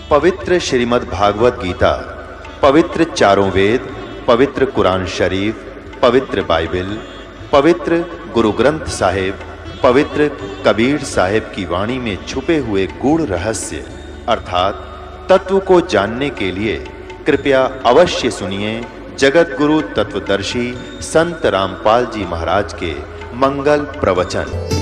पवित्र श्रीमद् भागवत गीता, पवित्र चारों वेद, पवित्र कुरान शरीफ, पवित्र बाइबल, पवित्र गुरु ग्रंथ साहिब, पवित्र कबीर साहिब की वाणी में छुपे हुए गूढ़ रहस्य अर्थात तत्व को जानने के लिए कृपया अवश्य सुनिए जगत गुरु तत्वदर्शी संत रामपाल जी महाराज के मंगल प्रवचन।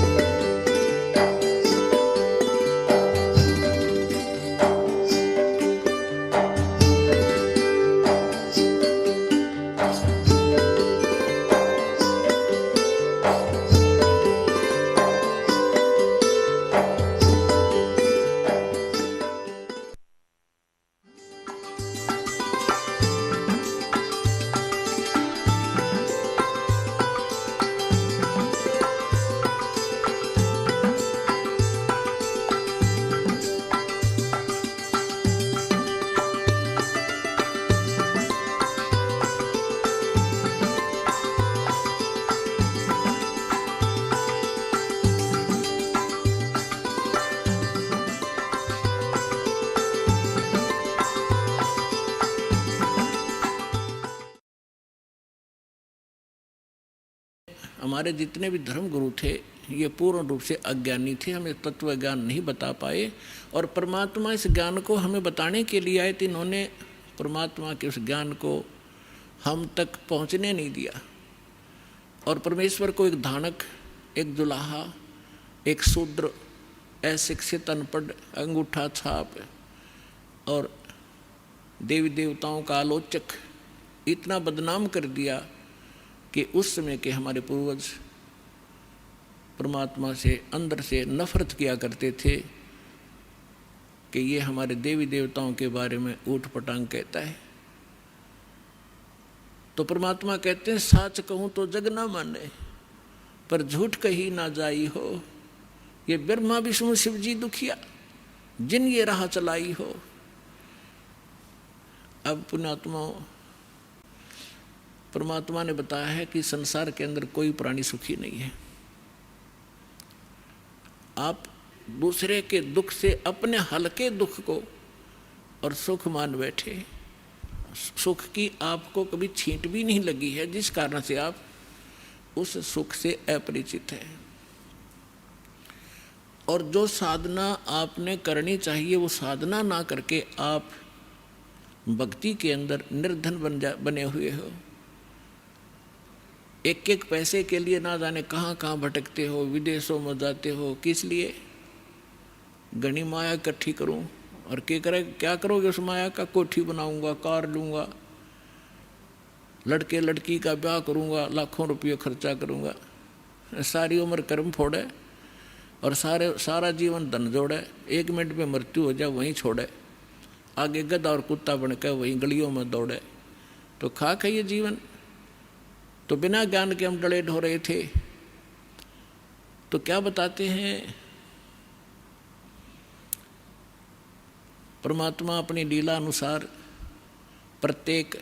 हमारे जितने भी धर्म गुरु थे ये पूर्ण रूप से अज्ञानी थे, हमें तत्व ज्ञान नहीं बता पाए और परमात्मा इस ज्ञान को हमें बताने के लिए आए थे। इन्होंने परमात्मा के उस ज्ञान को हम तक पहुंचने नहीं दिया और परमेश्वर को एक धानक, एक दुलाहा, एक शूद्र, अशिक्षित, अनपढ़, अंगूठा छाप और देवी देवताओं का आलोचक इतना बदनाम कर दिया कि उस समय के हमारे पूर्वज परमात्मा से अंदर से नफरत किया करते थे कि ये हमारे देवी देवताओं के बारे में ऊट पटांग कहता है। तो परमात्मा कहते हैं साच कहूँ तो जग ना माने, पर झूठ कही ना जाई हो। ये ब्रह्मा विष्णु शिव जी दुखिया जिन ये राह चलाई हो। अब पुण्यात्माओं, परमात्मा ने बताया है कि संसार के अंदर कोई प्राणी सुखी नहीं है। आप दूसरे के दुख से अपने हल्के दुख को और सुख मान बैठे। सुख की आपको कभी छींट भी नहीं लगी है, जिस कारण से आप उस सुख से अपरिचित हैं। और जो साधना आपने करनी चाहिए वो साधना ना करके आप भक्ति के अंदर निर्धन बने हुए हो। एक एक पैसे के लिए ना जाने कहाँ कहाँ भटकते हो, विदेशों में जाते हो। किस लिए? घनी माया इकट्ठी करूं और क्या करोगे उस माया का? कोठी बनाऊंगा, कार लूंगा, लड़के लड़की का ब्याह करूंगा, लाखों रुपये खर्चा करूंगा। सारी उम्र कर्म फोड़े और सारा जीवन धन जोड़े, 1 मिनट में मृत्यु हो जाए वहीं छोड़े, आगे गधा और कुत्ता बनकर वहीं गलियों में दौड़े। तो खाक है ये जीवन। तो बिना ज्ञान के हम डले ढो रहे थे। तो क्या बताते हैं परमात्मा अपनी लीला अनुसार प्रत्येक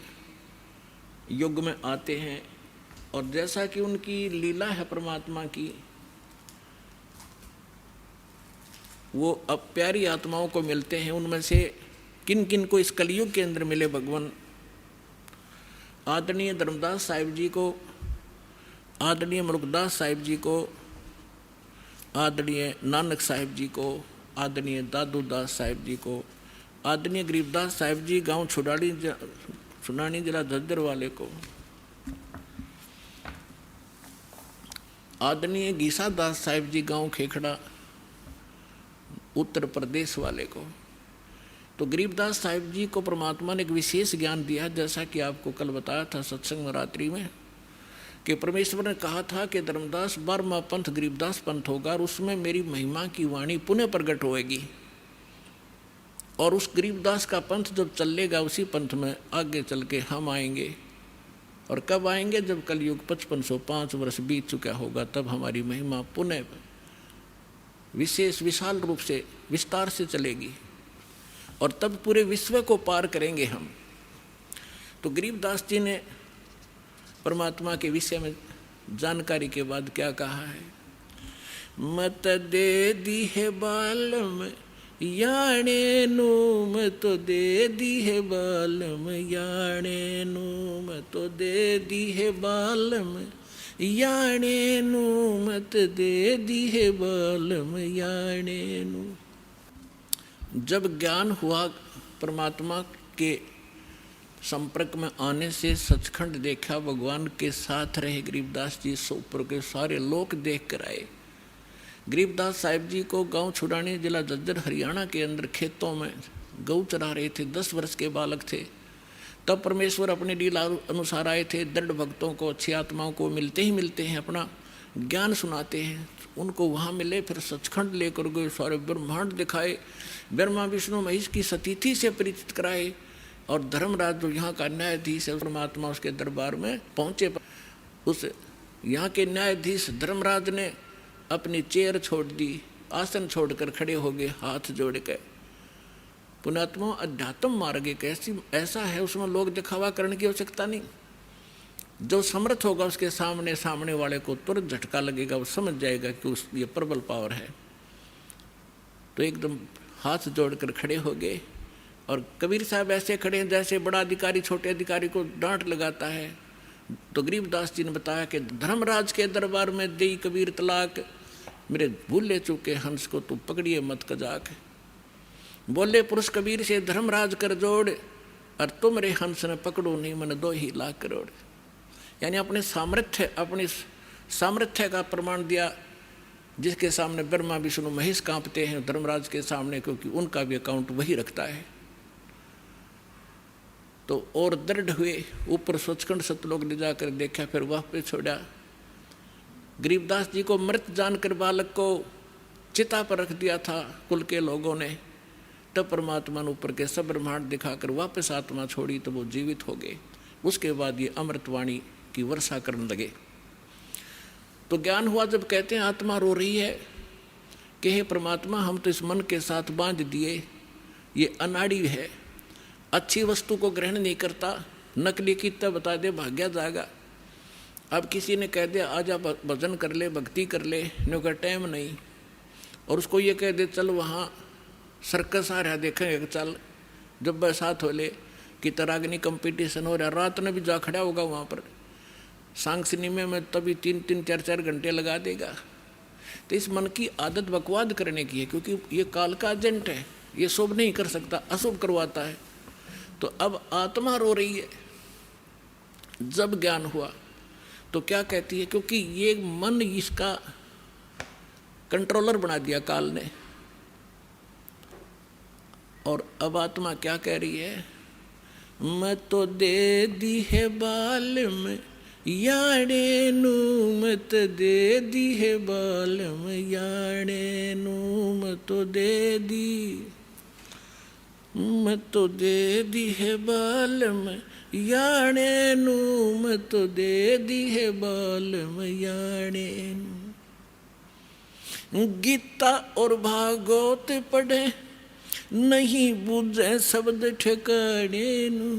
युग में आते हैं और जैसा कि उनकी लीला है परमात्मा की, वो अब प्यारी आत्माओं को मिलते हैं। उनमें से किन किन को इस कलयुग के अंदर मिले भगवान? आदरणीय धर्मदास साहिब जी को, आदरणीय मुल्कदास साहिब जी को, आदरणीय नानक साहिब जी को, आदरणीय दादू दास साहिब जी को, आदरणीय गरीबदास साहिब जी गांव छुनानी जिला झज्जर वाले को, आदरणीय गीसा दास साहिब जी गांव खेखड़ा उत्तर प्रदेश वाले को। तो गरीबदास साहिब जी को परमात्मा ने एक विशेष ज्ञान दिया, जैसा कि आपको कल बताया था सत्संग रात्रि में कि परमेश्वर ने कहा था कि धर्मदास 12वां पंथ गरीबदास पंथ होगा और उसमें मेरी महिमा की वाणी पुनः प्रकट होएगी और उस गरीबदास का पंथ जब चलेगा उसी पंथ में आगे चल के हम आएंगे। और कब आएंगे? जब कलयुग 5505 वर्ष बीत चुका होगा, तब हमारी महिमा पुनः विशाल रूप से विस्तार से चलेगी और तब पूरे विश्व को पार करेंगे हम। तो गरीबदास जी ने परमात्मा के विषय में जानकारी के बाद क्या कहा है? मत दे दी है बालम याणे नू मैं तो दे दी है बालम, याणे नू मैं तो दे दी है बालम, याणे नू मत दे दी है बालम, याणे नू। जब ज्ञान हुआ परमात्मा के संपर्क में आने से, सचखंड देखा, भगवान के साथ रहे गरीबदास जी, ऊपर के सारे लोग देख कर आए। गरीबदास साहिब जी को गांव छुड़ाने, जिला झज्जर हरियाणा के अंदर खेतों में गऊ चरा रहे थे, 10 वर्ष के बालक थे। तब परमेश्वर अपने लीला अनुसार आए थे। दृढ़ भक्तों को, अच्छी आत्माओं को मिलते ही मिलते हैं, अपना ज्ञान सुनाते हैं। उनको वहाँ मिले, फिर सचखंड लेकर गए, सारे ब्रह्मांड दिखाए, ब्रह्मा विष्णु महेश की सतीथि से परिचित कराए। और धर्मराज जो यहाँ का न्यायाधीश है, परमात्मा उसके दरबार में पहुँचे। उस यहाँ के न्यायाधीश धर्मराज ने अपनी चेयर छोड़ दी, आसन छोड़कर खड़े हो गए हाथ जोड़ के। पुण्यात्मा, अध्यात्म मार्ग एक ऐसा है, उसमें लोग दिखावा करने की आवश्यकता नहीं। जो समर्थ होगा उसके सामने, सामने वाले को तुरंत झटका लगेगा, वो समझ जाएगा कि ये प्रबल पावर है। तो एकदम हाथ जोड़कर खड़े हो गए। और कबीर साहब ऐसे खड़े हैं जैसे बड़ा अधिकारी छोटे अधिकारी को डांट लगाता है। तो गरीबदास जी ने बताया कि धर्मराज के दरबार में देई कबीर तलाक, मेरे भूले चुके हंस को तू पकड़िए मत कजाक। बोले पुरुष कबीर से धर्मराज कर जोड़, और तुम रे हंस ने पकड़ो नहीं मन 2 ही लाख करोड़। यानी अपने सामर्थ्य का प्रमाण दिया, जिसके सामने ब्रह्मा विष्णु महेश कांपते हैं धर्मराज के सामने, क्योंकि उनका भी अकाउंट वही रखता है। तो और दृढ़ हुए, ऊपर सचखंड सतलोक ले जाकर देखा, फिर वह पे छोड़ा। गरीबदास जी को मृत जानकर बालक को चिता पर रख दिया था कुल के लोगों ने। तब परमात्मा ने ऊपर के सब ब्रह्मांड दिखाकर वापस आत्मा छोड़ी, तो वो जीवित हो गए। उसके बाद ये अमृतवाणी की वर्षा करने लगे। तो ज्ञान हुआ जब कहते हैं आत्मा रो रही है कि हे परमात्मा, हम तो इस मन के साथ बांध दिए, ये अनाड़ी है, अच्छी वस्तु को ग्रहण नहीं करता, नकली की तब बता दे भाग्या जाएगा। अब किसी ने कह दिया आजा भजन कर ले, भक्ति कर ले, ने का टाइम नहीं, और उसको ये कह दे चल वहाँ सर्कस आ रहा देखेंगे, चल जब बरसात हो ले कि तरागनी कंपटीशन हो रहा, रात में भी जा खड़ा होगा वहाँ पर सांग सिनेमा में, तभी 3-3, 4-4 घंटे लगा देगा। तो इस मन की आदत बकवाद करने की है, क्योंकि ये काल का एजेंट है, ये शुभ नहीं कर सकता, अशुभ करवाता है। तो अब आत्मा रो रही है। जब ज्ञान हुआ तो क्या कहती है, क्योंकि ये मन इसका कंट्रोलर बना दिया काल ने। और अब आत्मा क्या कह रही है, मैं तो दे दी है बालम, याणे नू मत दे दी है बालम, याणे नू मत तो दे दी, मैं तो दे दी है बालम, याणे नू मैं तो दे दी है बालम, याणे नू। गीता और भागवत पढ़े नहीं बुझे शब्द ठिकाने नू,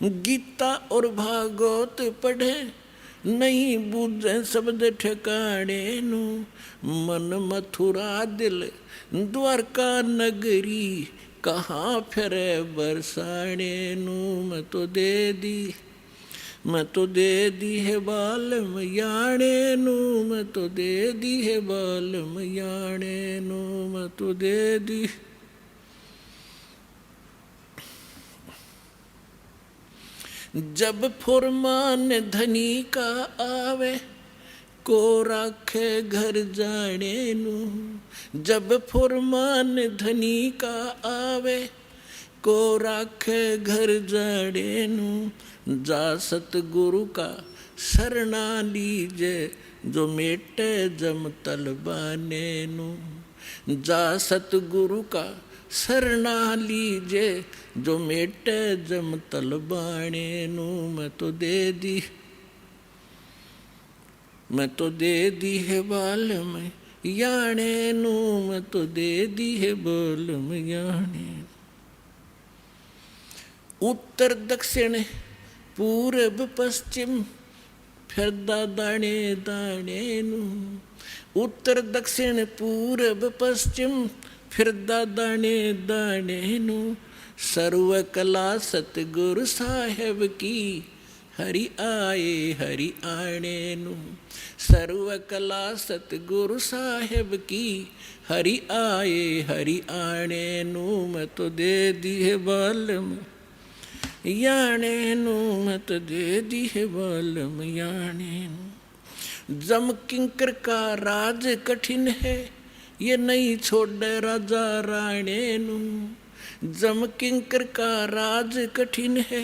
गीता और भागवत पढ़े नहीं बुझे शब्द ठिकाने नू। मन मथुरा दिल द्वारका नगरी, कहाँ फिरे बरसाने नू मैं तो दे दी, मैं तो दे दी है बालम, याणे नू मैं तो दे दी है बालम, याणे नू मैं तो दे दी। जब फुरमान धनी का आवे, को राखे घर जाने नू। जब फुरमान धनी का आवे, को राखे घर जाने नू। जा सतगुरु का शरणा लीजे, जो मेटे जम तलबाने नू। जा सतगुरु का शरणा लीजे, जो मेटे जम तलबाने नू। मैं तो दे दी, मैं तो दे दी है बालम, याणे नू। मैं तो दे दी है बालम, याणे। उत्तर दक्षिण पूरब पश्चिम, फिरदा दाणे दाणे नू। उत्तर दक्षिण पूरब पश्चिम, फिरदा दाने दाने नू सर्व कला सतगुरु साहेब की हरि आणे नू सर्व कला सतगुरु साहेब की हरि आणे नू मैं तो दे दी है बालम याने नू मैं तो दे दी है बालम याने नू जम किंकर का राज कठिन है ये नहीं छोड़ राजा राणे नू जम किंकर का राज कठिन है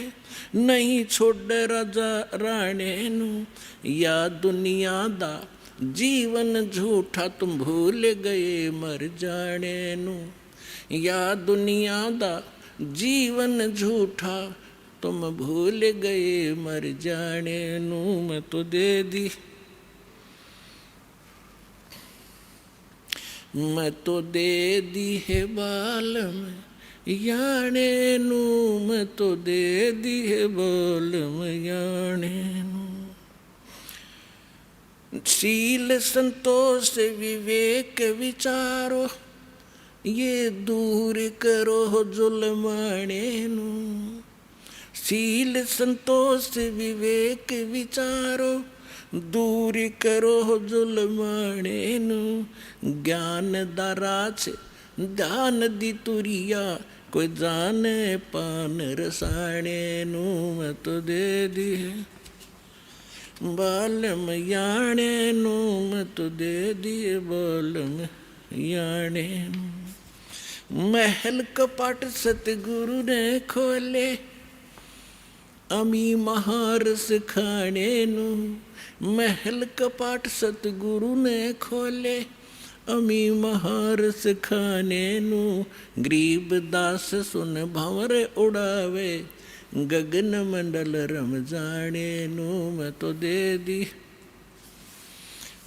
नहीं छोड़ राजा राणे नू या दुनिया दा जीवन झूठा तुम भूल गए मर जाने नू या दुनिया दा जीवन झूठा तुम भूल गए मर जाने नू मैं तो दे दी मैं तो दे दी है बालम याने नू मैं तो दे दी है बालम याने नू शील संतोष विवेक विचारो ये दूर करो जुल्माने नू शील संतोष विवेक विचारो दूर करो जुल्माने नू ज्ञान दाराच ध्यान दी तुरिया कोई जाने पान रसाने नू मैं तो दे दी है बालम याने नू मैं तो दे दी है बालम याने महल कपाट सतगुरु ने खोले अमी महारस खाने नू महल कपाट सतगुरु ने खोले अमी महारस खाने नू गरीब दास सुन भंवर उड़ावे गगन मंडल रम जाने नू मैं तो दे दी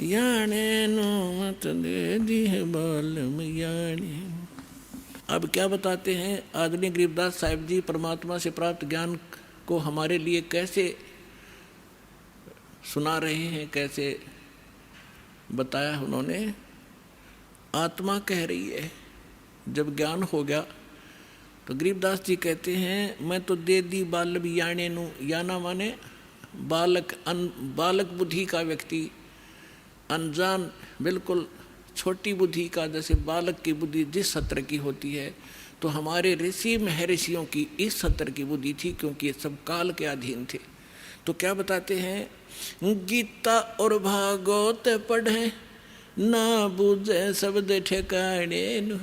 याने नू मैं तो दे दी है बालम याने। अब क्या बताते हैं आदरणीय गरीबदास साहिब जी परमात्मा से प्राप्त ज्ञान को हमारे लिए कैसे सुना रहे हैं, कैसे बताया उन्होंने। आत्मा कह रही है जब ज्ञान हो गया तो गरीबदास जी कहते हैं मैं तो दे दी बालम याने नू, याना माने बालक बालक बुद्धि का व्यक्ति, अनजान बिल्कुल छोटी बुद्धि का, जैसे बालक की बुद्धि जिस सत्र की होती है, तो हमारे ऋषि महर्षियों की इस सत्र की बुद्धि थी क्योंकि ये सब काल के अधीन थे। तो क्या बताते हैं, गीता और भागवत पढ़े ना बूझे शब्द ठिकाने नू,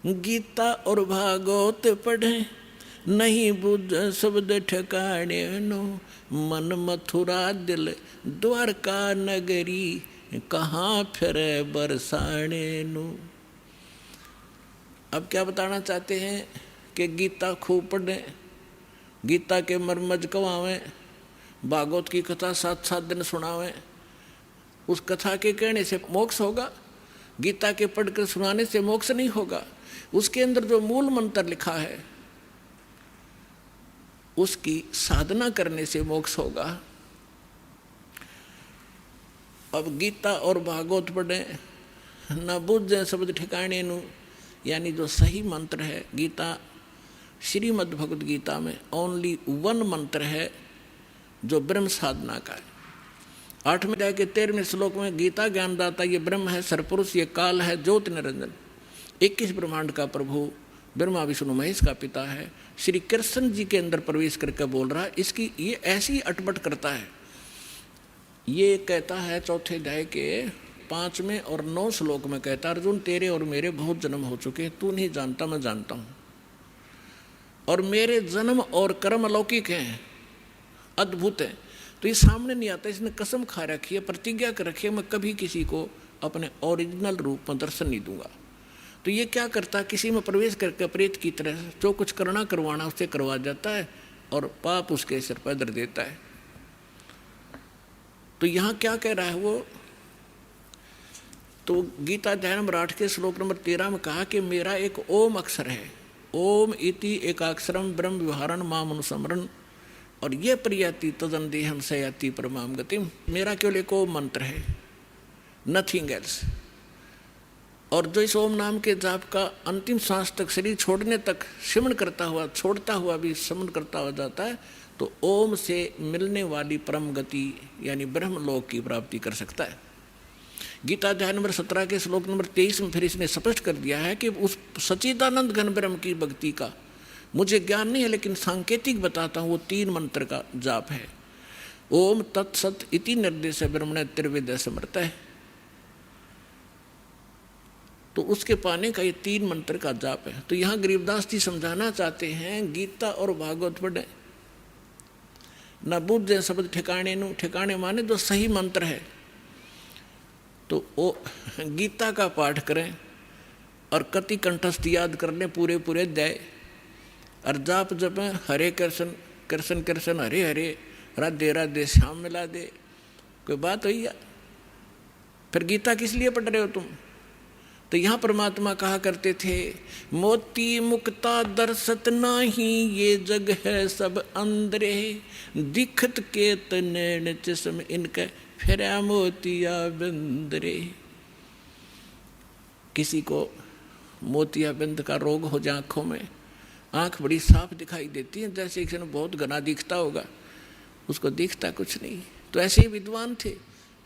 गीता और भागवत पढ़े नहीं बूझे शब्द ठिकाने नू, मन मथुरा दिल द्वारका नगरी कहाँ फिरे बरसाने नू। अब क्या बताना चाहते हैं कि गीता खूब पढ़ें, गीता के मर्मज कवावें, भागवत की कथा 7-7 दिन सुनावें, उस कथा के कहने से मोक्ष होगा, गीता के पढ़कर सुनाने से मोक्ष नहीं होगा। उसके अंदर जो मूल मंत्र लिखा है उसकी साधना करने से मोक्ष होगा। अब गीता और भागवत पढ़ें न बुझे शब्द ठिकाने नू, यानी जो सही मंत्र है, गीता श्रीमद् भगवद गीता में ओनली 1 मंत्र है जो ब्रह्म साधना का है। 8वें अध्याय के 13वें श्लोक में गीता ज्ञानदाता ये ब्रह्म है, सरपुरुष ये काल है, ज्योति निरंजन 21 ब्रह्मांड का प्रभु ब्रह्मा विष्णु महेश का पिता है, श्री कृष्ण जी के अंदर प्रवेश करके बोल रहा है। इसकी ये ऐसी अटपट करता है, ये कहता है 4थे अध्याय के 5वें और 9 श्लोक में कहता है, अर्जुन तेरे और मेरे बहुत जन्म हो चुके हैं, तू नहीं जानता मैं जानता हूँ, और मेरे जन्म और कर्म अलौकिक हैं, अद्भुत है। तो ये सामने नहीं आता, इसने कसम खा रखी है, प्रतिज्ञा कर रखी है, मैं कभी किसी को अपने ओरिजिनल रूप में दर्शन नहीं दूंगा। तो ये क्या करता है, किसी में प्रवेश करके प्रेत की तरह जो कुछ करना करवाना उससे करवा जाता है और पाप उसके सिर पर दर देता है। तो यहाँ क्या कह रहा है वो, तो गीता अध्याय नंबर 8 के श्लोक नंबर 13 में कहा कि मेरा एक ओम अक्षर है, ओम इति एकाक्षरम ब्रह्म व्यवहारण माम अनुस्मरण, और ये प्रियति तदन देहम सयाति परमाम गतिम, मेरा केवल एक ओम मंत्र है, नथिंग एल्स। और जो इस ओम नाम के जाप का अंतिम सांस तक, शरीर छोड़ने तक सिमरण करता हुआ, छोड़ता हुआ भी सिमरण करता हुआ जाता है, तो ओम से मिलने वाली परम गति यानी ब्रह्मलोक की प्राप्ति कर सकता है। गीता अध्याय नंबर 17 के श्लोक नंबर 23 में फिर इसने स्पष्ट कर दिया है कि उस सच्चिदानंद घन ब्रह्म की भक्ति का मुझे ज्ञान नहीं है, लेकिन सांकेतिक बताता हूँ। वो 3 मंत्र का जाप है। ओम तत्सत इति निर्देश ब्रह्मण त्रिवेद समर्थ है, तो उसके पाने का ये 3 मंत्र का जाप है। तो यहाँ गरीबदास जी समझाना चाहते हैं, गीता और भागवत पढ़े न बुझ शब्द ठिकाने नु, ठिकाने माने जो सही मंत्र है, तो वो गीता का पाठ करें और कति कंठस्थ याद कर लें पूरे पूरे अध्याय, और जाप जब हरे कृष्ण कृष्ण कृष्ण हरे हरे राधे राधे श्याम मिला दे, कोई बात हुई है? फिर गीता किस लिए पढ़ रहे हो तुम? तो यहाँ परमात्मा कहा करते थे, मोती मुक्ता दर्शत नाही, ये जग है सब अंदरे, दिखत के तनैन चश्म इनके फिरा मोतिया बिंदरे। किसी को मोतिया बिंद का रोग हो जाए आँखों में, आँख बड़ी साफ दिखाई देती है, जैसे किसी ने बहुत घना दिखता होगा, उसको दिखता कुछ नहीं। तो ऐसे ही विद्वान थे,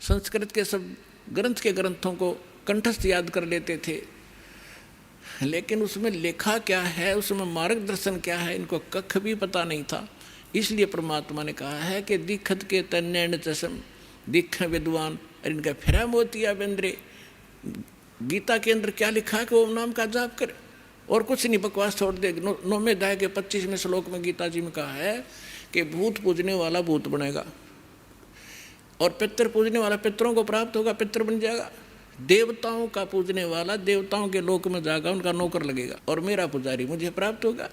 संस्कृत के सब ग्रंथ के ग्रंथों को कंठस्थ याद कर लेते थे, लेकिन उसमें लिखा क्या है, उसमें मार्गदर्शन क्या है, इनको कख भी पता नहीं था। इसलिए परमात्मा ने कहा है कि दिखत के तन्नैन चश्म, दिख विद्वान और इनका फिरा मोतिया बिंदरे। गीता के अंदर क्या लिखा है कि ओम नाम का जाप करे और कुछ नहीं, बकवास छोड़ दे। 9वें अध्याय के 25वें श्लोक में गीता जी में कहा है कि भूत पूजने वाला भूत बनेगा और पितर पूजने वाला पितरों को प्राप्त होगा, पितर बन जाएगा। देवताओं का पूजने वाला देवताओं के लोक में जाएगा, उनका नौकर लगेगा, और मेरा पुजारी मुझे प्राप्त होगा।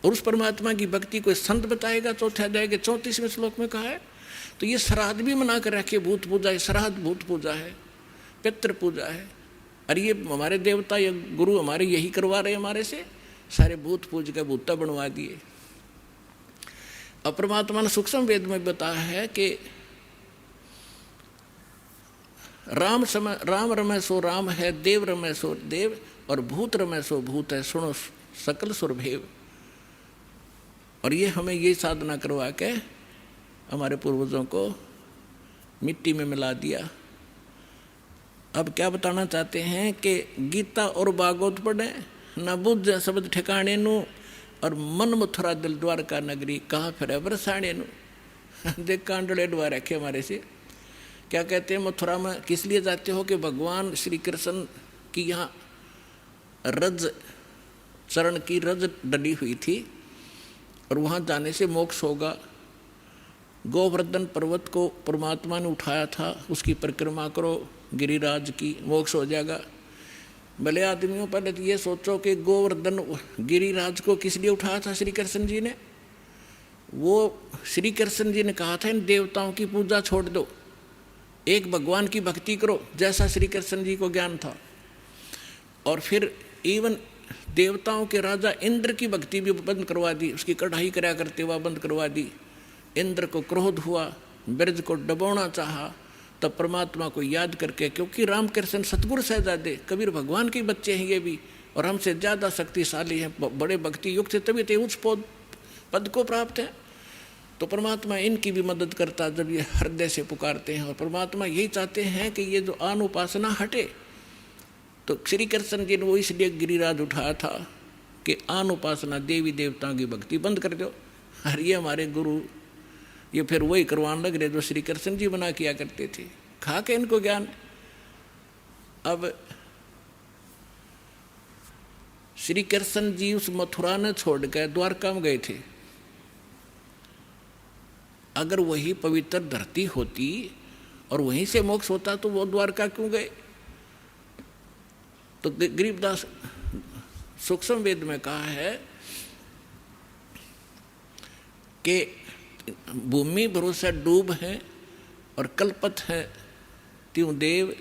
और उस परमात्मा की भक्ति कोई संत बताएगा, 4 अध्याय के 34वें श्लोक में कहा है। तो ये श्राद्ध भी मना कर रखे, भूत पूजा है, श्राद्ध भूत पूजा है, पितृ पूजा है। अरे ये हमारे देवता या गुरु हमारे यही करवा रहे, हमारे से सारे भूत पूज के भूता बनवा दिए। अब परमात्मा ने सूक्ष्म वेद में बताया है कि राम रमय सो राम है, देव रमय सो देव, और भूत रमय सो भूत है, सुनो सकल सुरभेव। और ये हमें ये साधना करवा के हमारे पूर्वजों को मिट्टी में मिला दिया। अब क्या बताना चाहते हैं कि गीता और भागवत पढ़े, न बुझ शब्द ठिकाने नु, और मन मथुरा दिल द्वारका नगरी, कहाँ फिर बरसाने नु। देख कांडले डुआ रखे हमारे से। क्या कहते हैं, मथुरा में किस लिए जाते हो कि भगवान श्री कृष्ण की यहाँ रज चरण की रज डली हुई थी, और वहाँ जाने से मोक्ष होगा। गोवर्धन पर्वत को परमात्मा ने उठाया था, उसकी परिक्रमा करो गिरिराज की, मोक्ष हो जाएगा। भले आदमियों, पहले तो ये सोचो कि गोवर्धन गिरिराज को किस लिए उठाया था श्री कृष्ण जी ने? वो श्री कृष्ण जी ने कहा था इन देवताओं की पूजा छोड़ दो, एक भगवान की भक्ति करो, जैसा श्री कृष्ण जी को ज्ञान था। और फिर इवन देवताओं के राजा इंद्र की भक्ति भी बंद करवा दी, उसकी कढ़ाई कराया करते हुआ बंद करवा दी। इंद्र को क्रोध हुआ, ब्रज को डबोना चाहा, तब परमात्मा को याद करके, क्योंकि रामकृष्ण सतगुरु सहजादे कबीर भगवान के बच्चे हैं ये भी, और हमसे ज़्यादा शक्तिशाली हैं, बड़े भक्ति युक्त, तभी तो उच्च पद को प्राप्त है। तो परमात्मा इनकी भी मदद करता जब ये हृदय से पुकारते हैं। और परमात्मा यही चाहते हैं कि ये जो आन उपासना हटे। तो श्री कृष्ण जी ने वो इसलिए गिरिराज उठाया था कि आन उपासना, देवी देवताओं की भक्ति बंद कर दो। और ये हमारे गुरु ये फिर वही करवाने लग रहे जो श्री कृष्ण जी बना किया करते थे, खा के इनको ज्ञान। अब श्री कृष्ण जी उस मथुरा ने छोड़ कर द्वारका में गए थे। अगर वही पवित्र धरती होती और वहीं से मोक्ष होता तो वो द्वारका क्यों गए? तो गरीबदास सूक्ष्म वेद में कहा है कि भूमि भरोसा डूब है और कल्पत है त्यों देव।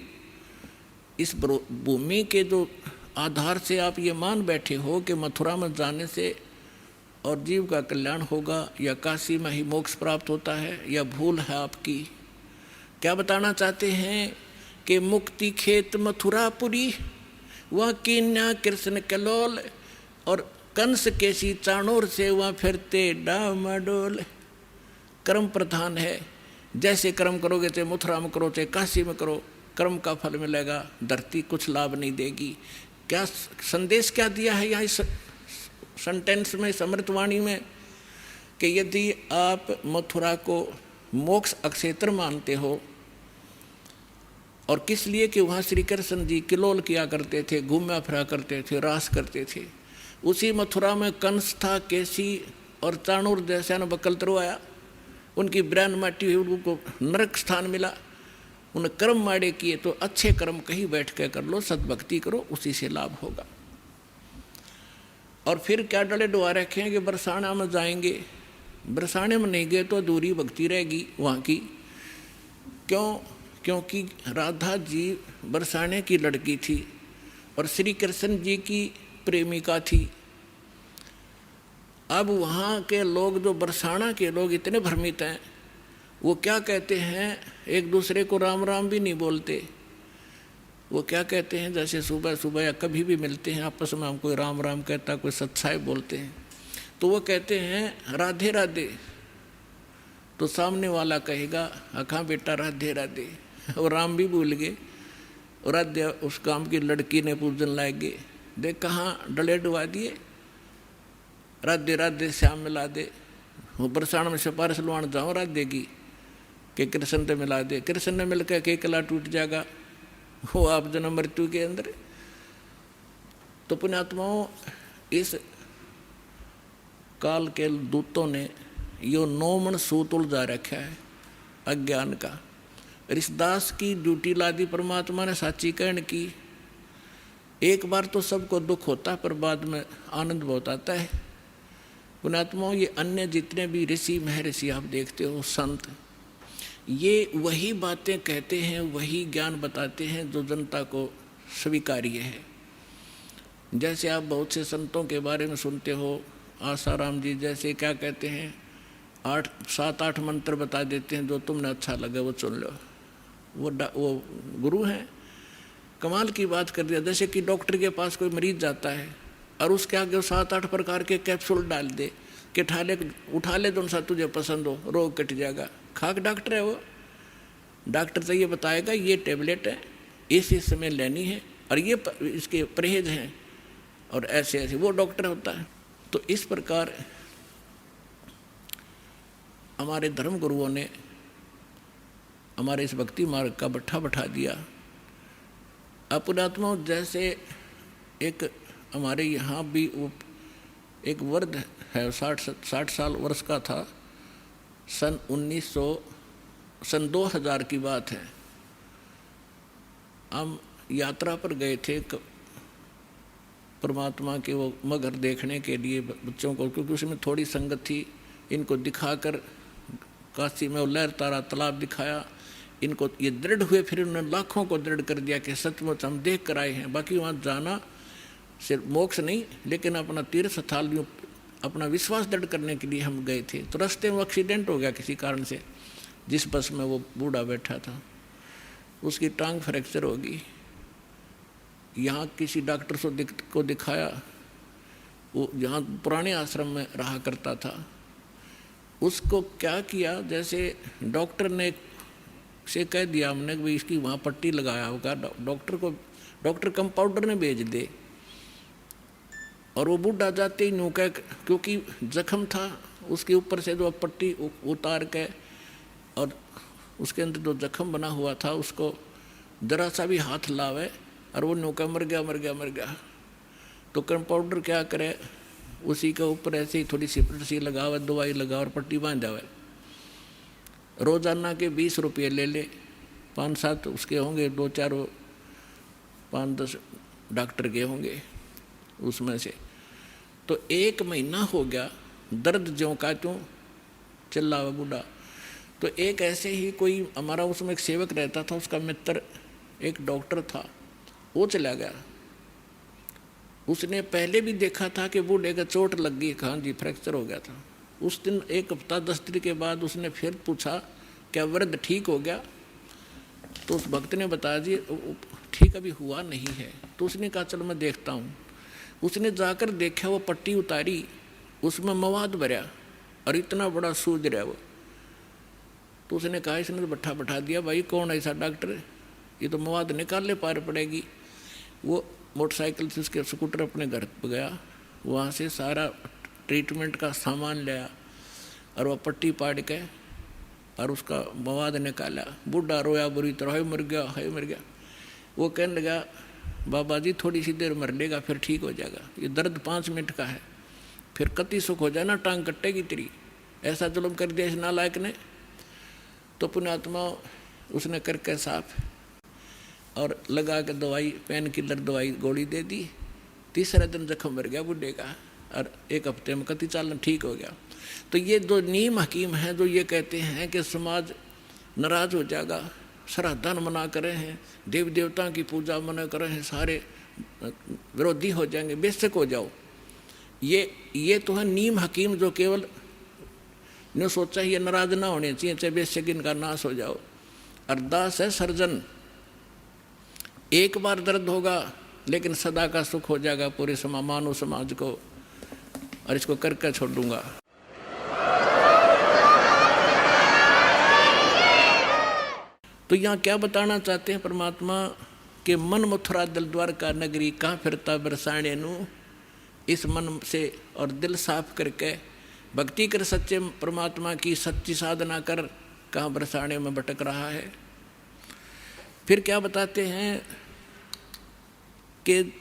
इस भूमि के जो आधार से आप ये मान बैठे हो कि मथुरा में जाने से और जीव का कल्याण होगा, या काशी में ही मोक्ष प्राप्त होता है, या भूल है आपकी। क्या बताना चाहते हैं कि मुक्ति खेत मथुरापुरी, वहाँ कीन्या कृष्ण कलोल, और कंस केसी चाणूर से वहाँ फिरते डामाडोल। कर्म प्रधान है, जैसे कर्म करोगे चाहे मथुरा में करो चाहे काशी में करो, कर्म का फल मिलेगा, धरती कुछ लाभ नहीं देगी। क्या संदेश क्या दिया है यहाँ इस सेंटेंस में, समृतवाणी में, कि यदि आप मथुरा को मोक्ष अक्षेत्र मानते हो, और किस लिए कि वहाँ श्री कृष्ण जी किलोल किया करते थे, घूमा फिरा करते थे, रास करते थे। उसी मथुरा में कंस था, केसी और चाणूर जैसा न बकलतरू आया, उनकी ब्रांड माटी हुई, उनको नरक स्थान मिला। उन्हें कर्म माड़े किए तो अच्छे कर्म कहीं बैठ कर कर लो, सद्भक्ति करो, उसी से लाभ होगा। और फिर क्या डले डुआ रखे हैं कि बरसाना में जाएंगे, बरसाने में नहीं गए तो अधूरी भक्ति रहेगी वहाँ की। क्यों? क्योंकि राधा जी बरसाने की लड़की थी और श्री कृष्ण जी की प्रेमिका थी। अब वहाँ के लोग, जो बरसाना के लोग इतने भ्रमित हैं, वो क्या कहते हैं, एक दूसरे को राम राम भी नहीं बोलते। वो क्या कहते हैं, जैसे सुबह सुबह या कभी भी मिलते हैं आपस में, हम कोई राम राम कहता, कोई सत्साई बोलते हैं, तो वो कहते हैं राधे राधे, तो सामने वाला कहेगा हाँ बेटा राधे राधे, और राम भी भूल गए, और राधे उस काम की लड़की ने पूजन लाए गए, देख कहाँ डले डुबा दिए, राधे राधे श्याम मिला दे। वो बरसाना में सिफारिश लुआन जाऊँ राधे की कि कृष्ण से मिला दे, कृष्ण ने मिलकर के कला टूट जाएगा, वो आप जन्म मृत्यु के अंदर। तो पुण्यात्माओं, इस काल के दूतों ने यो 9 मन सूत उलझा रखा है अज्ञान का। ऋषिदास की ड्यूटी ला दी परमात्मा ने साची कहने की। एक बार तो सबको दुख होता है, पर बाद में आनंद बहुत आता है। पुण्यात्माओं, ये अन्य जितने भी ऋषि महर्षि आप देखते हो, संत, ये वही बातें कहते हैं, वही ज्ञान बताते हैं जो जनता को स्वीकार्य है। जैसे आप बहुत से संतों के बारे में सुनते हो, आसाराम जी जैसे क्या कहते हैं, 7-8 मंत्र बता देते हैं, जो तुमने अच्छा लगा वो चुन लो। वो गुरु हैं। कमाल की बात कर दिया। जैसे कि डॉक्टर के पास कोई मरीज जाता है और उसके आगे 7-8 प्रकार के कैप्सूल डाल दे कि उठा ले जो सा तुझे पसंद हो, रोग कट जाएगा। खाक डॉक्टर है वो। डॉक्टर तो ये बताएगा ये टेबलेट है, इस समय लेनी है, और ये इसके परहेज हैं, और ऐसे ऐसे वो डॉक्टर होता है। तो इस प्रकार हमारे धर्म गुरुओं ने हमारे इस भक्ति मार्ग का बैठा दिया। पुण्यात्मा, जैसे एक हमारे यहाँ भी वो एक वृद्ध है, 60 साल वर्ष का था, सन 2000 की बात है। हम यात्रा पर गए थे परमात्मा के वो मगर देखने के लिए बच्चों को, क्योंकि उसमें थोड़ी संगत थी। इनको दिखाकर काशी में लहर तारा तालाब दिखाया, इनको ये दृढ़ हुए, फिर उन्होंने लाखों को दृढ़ कर दिया कि सचमुच हम देख कर आए हैं। बाकी वहाँ जाना सिर्फ मोक्ष नहीं, लेकिन अपना तीर्थ स्थल, अपना विश्वास दृढ़ करने के लिए हम गए थे। तो रास्ते में एक्सीडेंट हो गया किसी कारण से, जिस बस में वो बूढ़ा बैठा था उसकी टांग फ्रैक्चर हो गई। यहाँ किसी डॉक्टर को दिखाया, वो जहाँ पुराने आश्रम में रहा करता था। उसको क्या किया, जैसे डॉक्टर ने से कह दिया हमने कि भाई इसकी वहाँ पट्टी लगाया होगा, डॉक्टर कंपाउंडर ने भेज दे। और वो बूढ़ा जाते ही न्यू कह, क्योंकि जख्म था उसके ऊपर से जो पट्टी उतार के, और उसके अंदर जो जख्म बना हुआ था उसको जरा सा भी हाथ लावे और वो न्यू कह मर गया। तो कंपाउंडर क्या करे, उसी के ऊपर ऐसे ही थोड़ी सी लगावे, दवाई लगा और पट्टी बांध जावे। रोजाना के 20 रुपये ले ले, 5-7 उसके होंगे, 2-4 5-10 डॉक्टर के होंगे उसमें से। तो 1 महीना हो गया, दर्द ज्यों का त्यों चिल्ला हुआ बूढ़ा। तो एक ऐसे ही कोई हमारा उसमें एक सेवक रहता था, उसका मित्र एक डॉक्टर था, वो चला गया। उसने पहले भी देखा था कि बूढ़े का चोट लग गई, हाँ जी फ्रैक्चर हो गया था। उस दिन 1 हफ्ता 10 दिन के बाद उसने फिर पूछा क्या वृद्ध ठीक हो गया? तो उस भक्त ने बताया जी ठीक अभी हुआ नहीं है। तो उसने कहा चल मैं देखता हूँ। उसने जाकर देखा, वो पट्टी उतारी, उसमें मवाद भरा और इतना बड़ा सूज रहा वो। तो उसने कहा इसने तो बैठा दिया, भाई कौन ऐसा डॉक्टर, ये तो मवाद निकालने पार पड़ेगी। वो मोटरसाइकिल से उसके स्कूटर अपने घर पर गया, वहाँ से सारा ट्रीटमेंट का सामान लिया और वह पट्टी पाड़ के और उसका मवाद निकाला। बूढ़ा रोया बुरी तरह, है मर गया, है मर गया। वो कहने लगा बाबा जी थोड़ी सी देर मर लेगा फिर ठीक हो जाएगा, ये दर्द 5 मिनट का है, फिर कति सुख हो जाना, टांग कटेगी तेरी। ऐसा जुल्म कर दिया इस नालायक ने। तो पुण्यात्मा उसने करके साफ और लगा के दवाई, पेन किलर दवाई गोली दे दी। तीसरे दिन जख्म भर गया बूढ़े का और 1 हफ्ते में कति चालन ठीक हो गया। तो ये जो नीम हकीम हैं जो ये कहते हैं कि समाज नाराज हो जाएगा, श्राद्धन मना कर रहे हैं, देव देवता की पूजा मना कर रहे हैं, सारे विरोधी हो जाएंगे, बेशक हो जाओ। ये तो है नीम हकीम जो केवल ने सोचा ये नाराज ना होने चाहिए, चाहे बेशक इनका नाश हो जाओ। अरदास है सर्जन, एक बार दर्द होगा लेकिन सदा का सुख हो जाएगा पूरे मानव समाज को, और इसको करके छोड़ दूंगा। तो यहाँ क्या बताना चाहते हैं परमात्मा के मन मथुरा दिल द्वारका नगरी, कहाँ फिरता बरसाने नू। इस मन से और दिल साफ करके भक्ति कर सच्चे परमात्मा की सच्ची साधना कर, कहाँ बरसाने में भटक रहा है। फिर क्या बताते हैं कि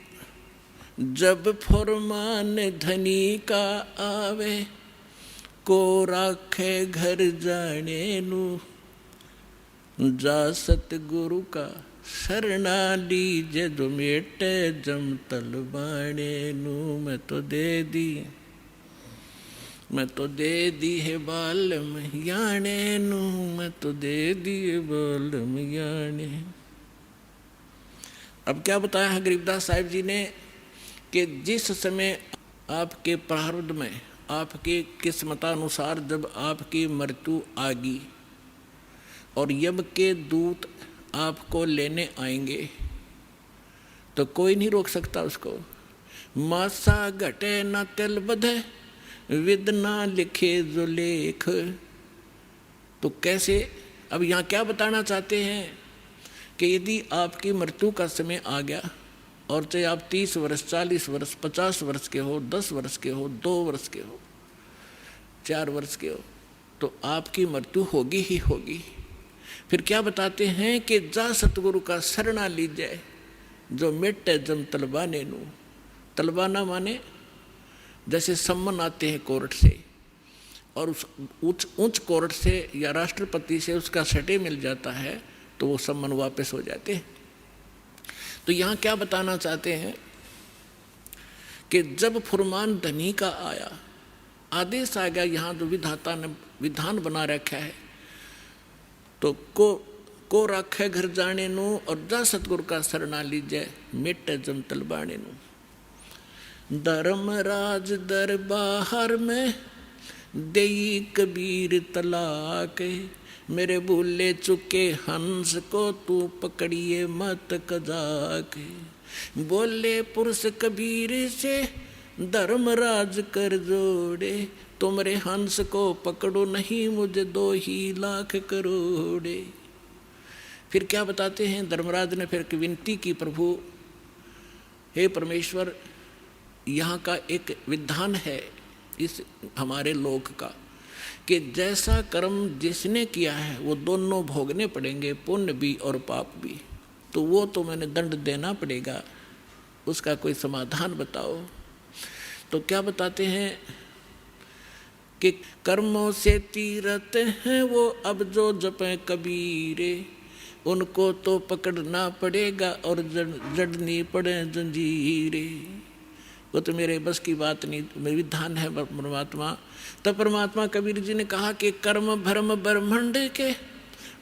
जब फरमान धनी का आवे, को राखे घर जाने नू, जा सतगुरु का शरणा लीजे, जो मेटे जम तलबाने नू। मैं तो दे दी है बालम याने नू, मैं तो दे दी है बालम याने। अब क्या बताया है गरीबदास साहिब जी ने कि जिस समय आपके प्रारब्ध में, आपके किस्मतानुसार जब आपकी मृत्यु आगी और यम के दूत आपको लेने आएंगे तो कोई नहीं रोक सकता उसको। मासा घटे न तिल बधे, विद ना लिखे जो लेख। तो कैसे, अब यहाँ क्या बताना चाहते हैं कि यदि आपकी मृत्यु का समय आ गया और चाहे आप 30 वर्ष, 40 वर्ष, 50 वर्ष के हो, 10 वर्ष के हो, 2 वर्ष के हो, 4 वर्ष के हो, तो आपकी मृत्यु होगी ही होगी। फिर क्या बताते हैं कि जा सतगुरु का शरणा लीजिए, जो मिटे जम तलबाने नू। तलबाना माने जैसे सम्मन आते हैं कोर्ट से, और उस उच्च कोर्ट से या राष्ट्रपति से उसका सटे मिल जाता है तो वो सम्मन वापस हो जाते हैं। तो यहाँ क्या बताना चाहते हैं कि जब फुरमान धनी का आया, आदेश आ गया, यहाँ जो विधाता ने विधान बना रखा है, तो को रखे घर जाने नू, और जा सतगुरु का शरणा लीजिए, मिट जम तलबाने नू। धर्मराज दरबार में देई कबीर तलाक, मेरे भूले चुके हंस को तू पकड़िए मत कजाक। बोले पुरुष कबीर से धर्मराज कर जोड़े, तुमरे हंस को पकड़ो नहीं मुझे 2 ही लाख करोड़े। फिर क्या बताते हैं, धर्मराज ने फिर विनती की, प्रभु हे परमेश्वर, यहाँ का एक विधान है इस हमारे लोक का कि जैसा कर्म जिसने किया है वो दोनों भोगने पड़ेंगे, पुण्य भी और पाप भी। तो वो तो मैंने दंड देना पड़ेगा, उसका कोई समाधान बताओ। तो क्या बताते हैं कि कर्मों से तीरथ हैं वो अब जो जपे कबीरे, उनको तो पकड़ना पड़ेगा और जड़नी पड़े जंजीरे। वो तो मेरे बस की बात नहीं, मेरी विधान है परमात्मा। तब परमात्मा कबीर जी ने कहा कि कर्म भरम ब्रह्मंड के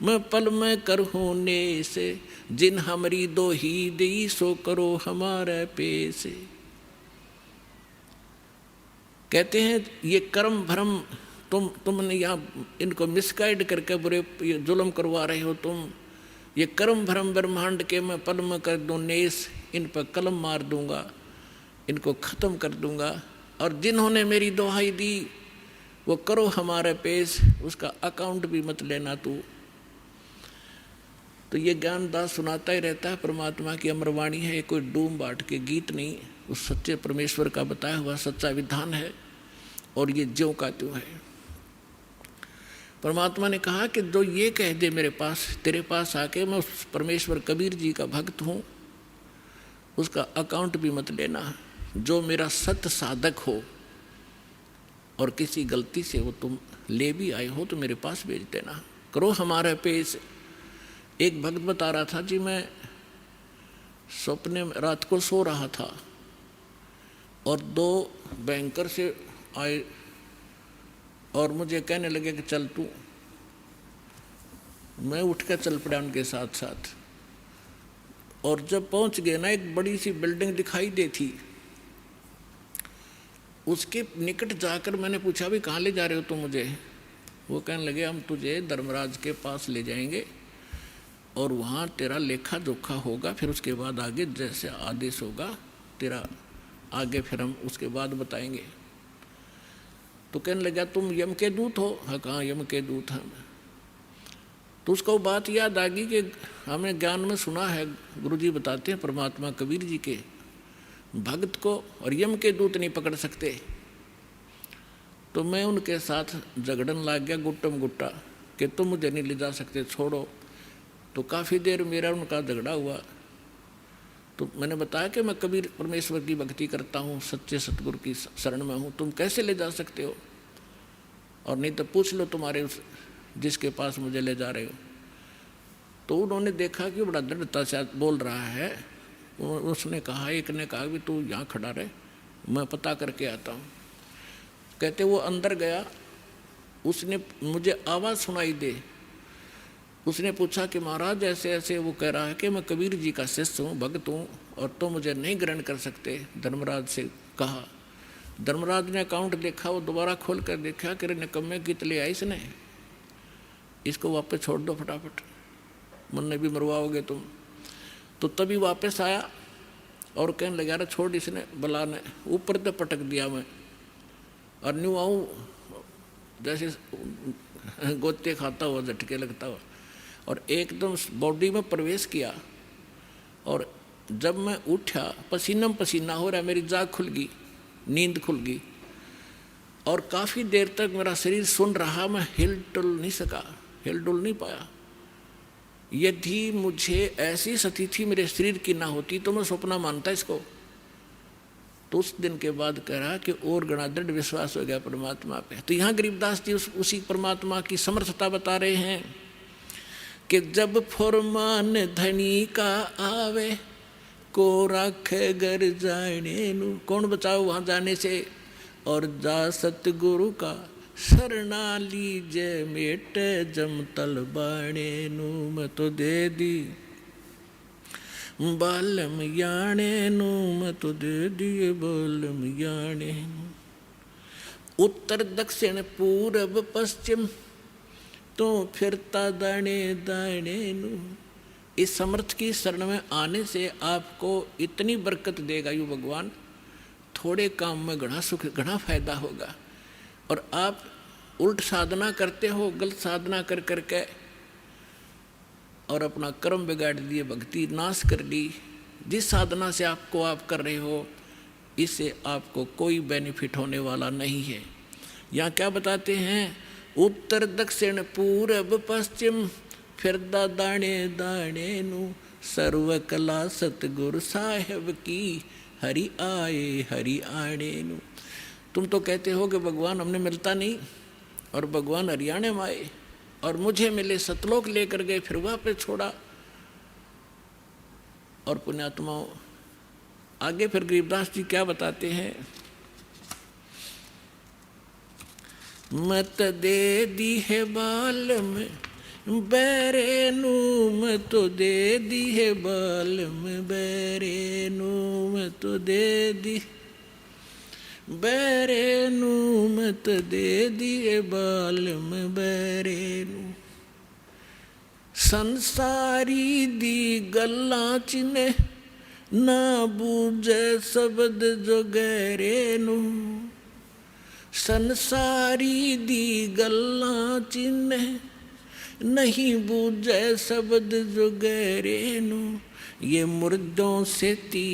मैं पल में करहूँ ने से, जिन हमारी 2 ही दी सो करो हमारे पेसे। कहते हैं ये कर्म भ्रम तुमने यहाँ इनको मिसगाइड करके बुरे जुल्म करवा रहे हो तुम, ये कर्म भ्रम ब्रह्मांड के मैं पल में कर दूं नेस, इन पर कलम मार दूंगा, इनको ख़त्म कर दूंगा। और जिन्होंने मेरी दुहाई दी वो करो हमारे पेश, उसका अकाउंट भी मत लेना तू। तो ये ज्ञानदास सुनाता ही रहता है, परमात्मा की अमरवाणी है, ये कोई डूम बाट के गीत नहीं, उस सच्चे परमेश्वर का बताया हुआ सच्चा विधान है। और ये ज्यों का त्यों है। परमात्मा ने कहा कि जो ये कह दे मेरे पास, तेरे पास आके मैं उस परमेश्वर कबीर जी का भक्त हूँ, उसका अकाउंट भी मत लेना। जो मेरा सत्य साधक हो और किसी गलती से वो तुम ले भी आए हो तो मेरे पास भेज देना, करो हमारे पेश। एक भक्त बता रहा था जी, मैं सपने में रात को सो रहा था और 2 बैंकर से आए और मुझे कहने लगे कि चल तू। मैं उठ कर चल पड़ा उनके साथ साथ। और जब पहुंच गए ना, एक बड़ी सी बिल्डिंग दिखाई दी थी, उसके निकट जाकर मैंने पूछा भी कहाँ ले जा रहे हो तुम मुझे? वो कहने लगे हम तुझे धर्मराज के पास ले जाएंगे और वहाँ तेरा लेखा जोखा होगा, फिर उसके बाद आगे जैसे आदेश होगा तेरा आगे फिर हम उसके बाद बताएंगे। तो कहने लगा तुम यम के दूत हो? हाँ, कहाँ यम के दूत हैं। तो उसको बात याद आ गई कि हमें ज्ञान में सुना है, गुरुजी बताते हैं परमात्मा कबीर जी के भक्त को और यम के दूत नहीं पकड़ सकते। तो मैं उनके साथ झगड़न लग गया गुट्टम गुट्टा कि तुम मुझे नहीं ले जा सकते, छोड़ो। तो काफ़ी देर मेरा उनका झगड़ा हुआ। तो मैंने बताया कि मैं कबीर परमेश्वर की भक्ति करता हूँ, सच्चे सतगुरु की शरण में हूँ, तुम कैसे ले जा सकते हो? और नहीं तो पूछ लो तुम्हारे उस जिसके पास मुझे ले जा रहे हो। तो उन्होंने देखा कि बड़ा दृढ़ता से बोल रहा है। उसने कहा, एक ने कहा कि तू यहाँ खड़ा रहे, मैं पता करके आता हूँ। कहते वो अंदर गया, उसने मुझे आवाज़ सुनाई दे। उसने पूछा कि महाराज ऐसे ऐसे, वो कह रहा है कि मैं कबीर जी का शिष्य हूँ, भक्त हूँ और तो मुझे नहीं ग्रहण कर सकते। धर्मराज से कहा। धर्मराज ने अकाउंट देखा, वो दोबारा खोल कर देखा कि निकम्मे की तले आई इसने, इसको वापस छोड़ दो फटाफट, मुन्ने भी मरवाओगे तुम। तो तभी वापस आया और कहने लगा अरे छोड़, इसने बला ने ऊपर तो पटक दिया मैं और न्यू आऊँ जैसे गोते खाता हुआ, झटके लगता हुआ, और एकदम बॉडी में प्रवेश किया। और जब मैं उठा पसीना पसीना हो रहा, मेरी जाग खुल गई, नींद खुल गई और काफ़ी देर तक मेरा शरीर सुन रहा, मैं हिल डुल नहीं सका, हिल डुल नहीं पाया। यदि मुझे ऐसी स्थिति मेरे शरीर की ना होती तो मैं सपना मानता इसको। तो उस दिन के बाद कह रहा कि और गणा दृढ़ विश्वास हो गया परमात्मा पे। तो यहाँ गरीबदास जी उसी परमात्मा की समर्थता बता रहे हैं कि जब फरमान धनी का आवे को राखे घर जाने नू, कौन बचाओ वहाँ जाने से, और जा सतगुरु का शरणा लीजे मेट जम तल बाणे नू, मैं तो दे दी बालम याणे नू, मैं तो दे दिए बालम याणे नू। उत्तर दक्षिण पूरब पश्चिम तो फिरता दाने दाने नू। इस समर्थ की शरण में आने से आपको इतनी बरकत देगा यू भगवान, थोड़े काम में घना सुख, घना फायदा होगा। और आप उल्ट साधना करते हो, गलत साधना कर करके और अपना कर्म बिगाड़ दिए, भक्ति नाश कर ली। जिस साधना से आपको आप कर रहे हो, इससे आपको कोई बेनिफिट होने वाला नहीं है। यहाँ क्या बताते हैं, उत्तर दक्षिण पूरब पश्चिम फिरदा दाने दाने नू, सर्व कला सतगुरु साहेब की हरि आए हरि आने नू। तुम तो कहते हो कि भगवान हमने मिलता नहीं, और भगवान हरियाणे में आए और मुझे मिले, सतलोक लेकर गए, फिर वहाँ पे छोड़ा। और पुण्यात्माओं आगे फिर गरीबदास जी क्या बताते हैं, मत दे दी है बाल में बैरे नू, मैं तो दे दी है बाल में बैरे नू, मैं तो दे दी बैरे नू, मैं तो दे दिए बाल में बैरे नू। संसारी दी गल्लां चिने ना बूझे शब्द जो गहरे नू। संसारी दी गल्लां चिने नहीं बूझे शब्द जो गहरे नू। ये मुर्दों से ती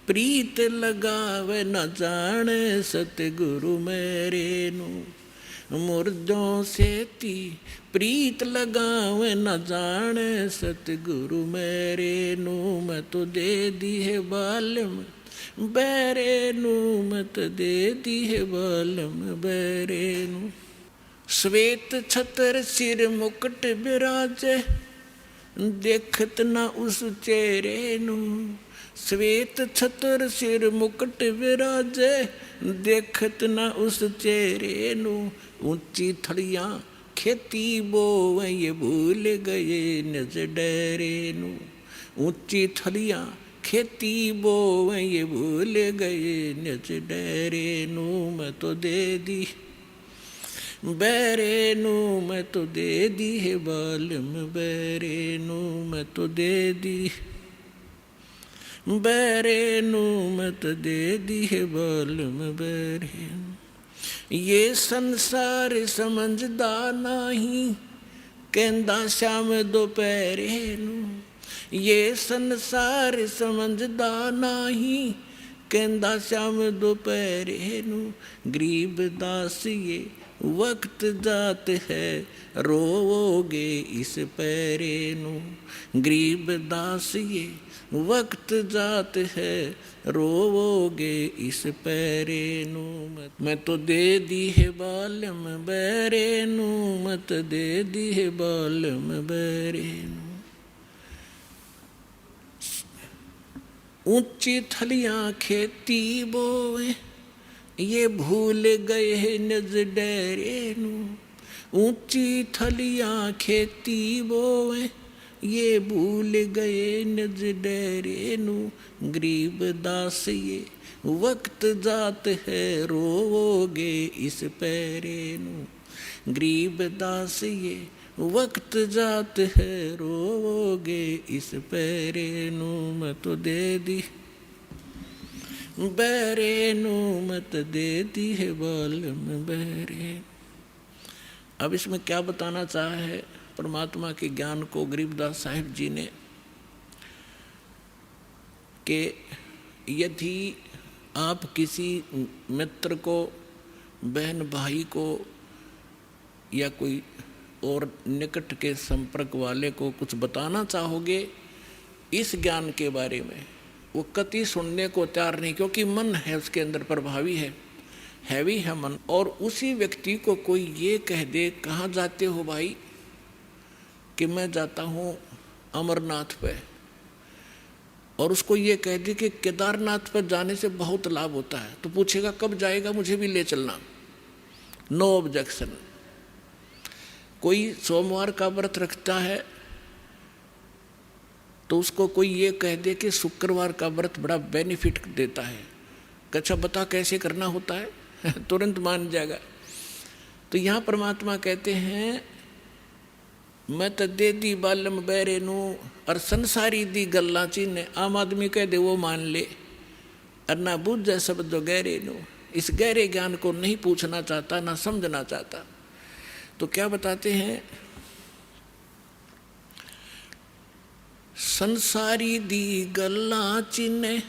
प्रीत लगावे न जाने सतगुरु मेरे नू। मुर्दों से ती प्रीत लगावे न जाने सतगुरु मेरे नू। मैं तो दे दी है बालम बैरे नू। मैं तो दे दी है बालम बैरे नू। श्वेत छतर सिर मुकुट बिराजे देखत न उस चेहरे नू। श्वेत छतर सिर मुकुट विराजे देखत न उस चेहरे नू। ऊंची थड़ियां खेती बोवे ये भूल गए निज डेरे नू। ऊंची थड़ियां खेती बोवे ये भूल गए निज डेरे नू। मैं तो दे दी बैरे नू। मैं तो दे दी है बालम बैरे नू। मैं तो दे दी बैरे नू। मैं तो दे दी है बालम बैरे। ये संसार समझदा नहीं कहंदा शाम दोपहरे नू। ये संसार समझदा नहीं कहंदा शाम दोपहरे नू। गरीब दास ये वक्त जात है रोओगे इस पैरे नू। गरीब दास ये वक्त जात है रोओगे इस पैरे नू। मैं तो दे दी है बालम बैरे नू। मैं तो दे दी है बालम बैरे नू। ऊंची थलियां खेती बोए ये भूल गए हैं निज डेरे नू। ऊंची थलियां खेती बोए ये भूल गए निज डेरे नू। गरीब दास ये वक्त जात है रोओगे इस पैरे नू। गरीब दास ये वक्त जात है रोओगे इस पैरे नू। मैं तो दे दी बैरे नू। मत दे दी है बालम बैरे। अब इसमें क्या बताना चाहा है परमात्मा के ज्ञान को गरीबदास साहिब जी ने कि यदि आप किसी मित्र को बहन भाई को या कोई और निकट के संपर्क वाले को कुछ बताना चाहोगे इस ज्ञान के बारे में, वो कति सुनने को तैयार नहीं, क्योंकि मन है उसके अंदर प्रभावी है, हैवी है मन। और उसी व्यक्ति को कोई ये कह दे कहाँ जाते हो भाई, कि मैं जाता हूँ अमरनाथ पे, और उसको ये कह दे कि केदारनाथ पर जाने से बहुत लाभ होता है, तो पूछेगा कब जाएगा, मुझे भी ले चलना, नो ऑब्जेक्शन। कोई सोमवार का व्रत रखता है तो उसको कोई ये कह दे कि शुक्रवार का व्रत बड़ा बेनिफिट देता है, अच्छा बता कैसे करना होता है, तुरंत मान जाएगा। तो यहाँ परमात्मा कहते हैं मैं तो दे दी बालम बैरे नू, और संसारी दी गल्ला चीने। आम आदमी कह दे वो मान ले, और ना बुझ शब्द जो गहरे नू, इस गहरे ज्ञान को नहीं पूछना चाहता ना समझना चाहता। तो क्या बताते हैं, संसारी दी गल्ला चिन्ह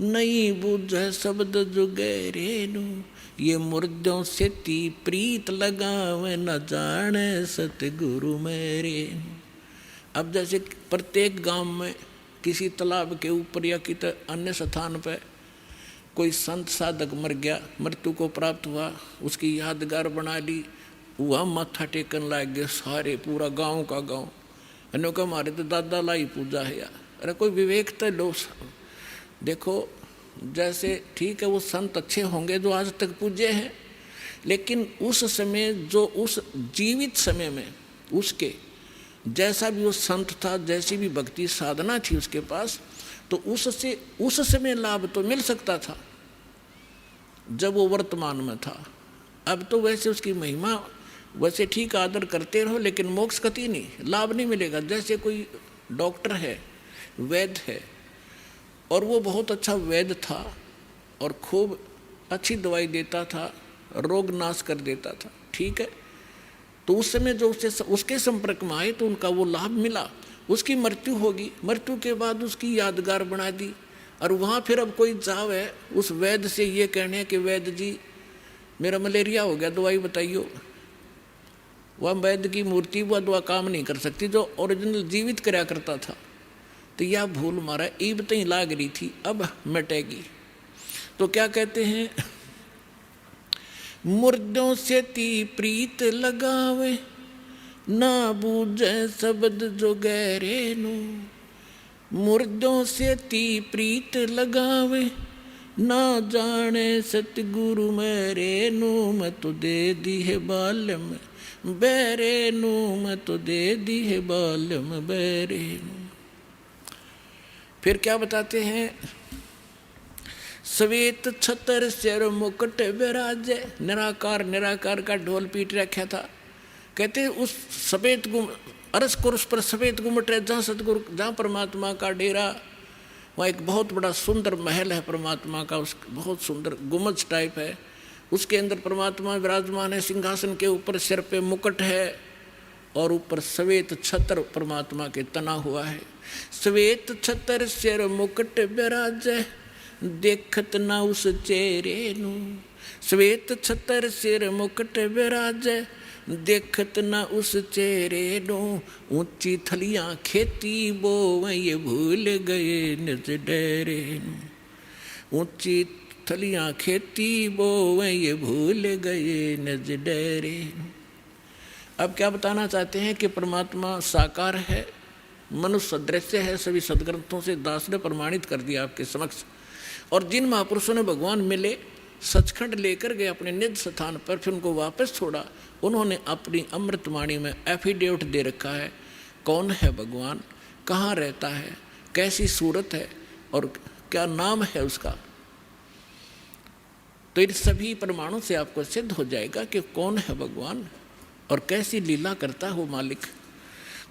नहीं बुझ शब्द जो गहरे नू, ये मुर्दों से ती प्रीत लगावे न जाने सतगुरु मेरे। अब जैसे प्रत्येक गांव में किसी तालाब के ऊपर या किसी अन्य स्थान पर कोई संत साधक मर गया, मृत्यु को प्राप्त हुआ, उसकी यादगार बना ली, वह माथा टेकन लग गए सारे, पूरा गांव का गांव। अनोखा हमारे तो दादा लाई पूजा है यार, अरे कोई विवेक तो लो। देखो जैसे ठीक है वो संत अच्छे होंगे जो आज तक पूजे हैं, लेकिन उस समय जो उस जीवित समय में उसके जैसा भी वो संत था, जैसी भी भक्ति साधना थी उसके पास, तो उससे उस समय लाभ तो मिल सकता था जब वो वर्तमान में था। अब तो वैसे उसकी महिमा वैसे ठीक आदर करते रहो, लेकिन मोक्ष कति नहीं, लाभ नहीं मिलेगा। जैसे कोई डॉक्टर है, वैद्य है, और वो बहुत अच्छा वैद्य था और खूब अच्छी दवाई देता था, रोग नाश कर देता था, ठीक है। तो उस समय जो उसके संपर्क में आए तो उनका वो लाभ मिला। उसकी मृत्यु होगी, मृत्यु के बाद उसकी यादगार बना दी। और वहाँ फिर अब कोई जावे उस वैद्य से ये कहने कि वैद्य जी मेरा मलेरिया हो गया, दवाई बताइयो, वह वैद्य की मूर्ति वह दवा काम नहीं कर सकती, जो ओरिजिनल जीवित कराया करता था। तो यह भूल मारा ईब तई लाग रही थी, अब मिटेगी। तो क्या कहते हैं, मुर्दों से ती प्रीत लगावे, ना बूझे शब्द जो गहरे नु। मुर्दों से ती प्रीत लगावे, ना जाने सतगुरु मेरे नु। मैं तो दे दी है बालम बैरे नु, मैं तो दे दी है बालम बैरे नु। फिर क्या बताते हैं, श्वेत छतर सिर मुकुट विराजे। निराकार, निराकार का ढोल पीट रखा था। कहते उस सफेद अरस कुर्स पर सफेद गुम्मट है, जहाँ सतगुरु, जहाँ परमात्मा का डेरा, वहाँ एक बहुत बड़ा सुंदर महल है परमात्मा का, उस बहुत सुंदर गुम्बज टाइप है, उसके अंदर परमात्मा विराजमान है। सिंहासन के ऊपर सिर पे मुकुट है और ऊपर श्वेत छतर परमात्मा के तना हुआ है। श्वेत छतर सिर मुकुट विराजे, देखत ना उस चेहरे नु। श्वेत छतर सिर मुकुट विराजे, देखत ना उस चेहरे नु। ऊंची थलियां खेती बो ये भूल गए निज डेरे नु। ऊंची थलियां खेती बो ये भूल गए निज डेरे नु। अब क्या बताना चाहते हैं कि परमात्मा साकार है, मनुष्य सदृश्य है, सभी सदग्रंथों से दास ने प्रमाणित कर दिया आपके समक्ष। और जिन महापुरुषों ने भगवान मिले, सचखंड लेकर गए अपने निज स्थान पर, फिर उनको वापस छोड़ा, उन्होंने अपनी अमृतवाणी में एफिडेविट दे रखा है कौन है भगवान, कहाँ रहता है, कैसी सूरत है और क्या नाम है उसका। तो इन सभी प्रमाणों से आपको सिद्ध हो जाएगा कि कौन है भगवान और कैसी लीला करता हो मालिक।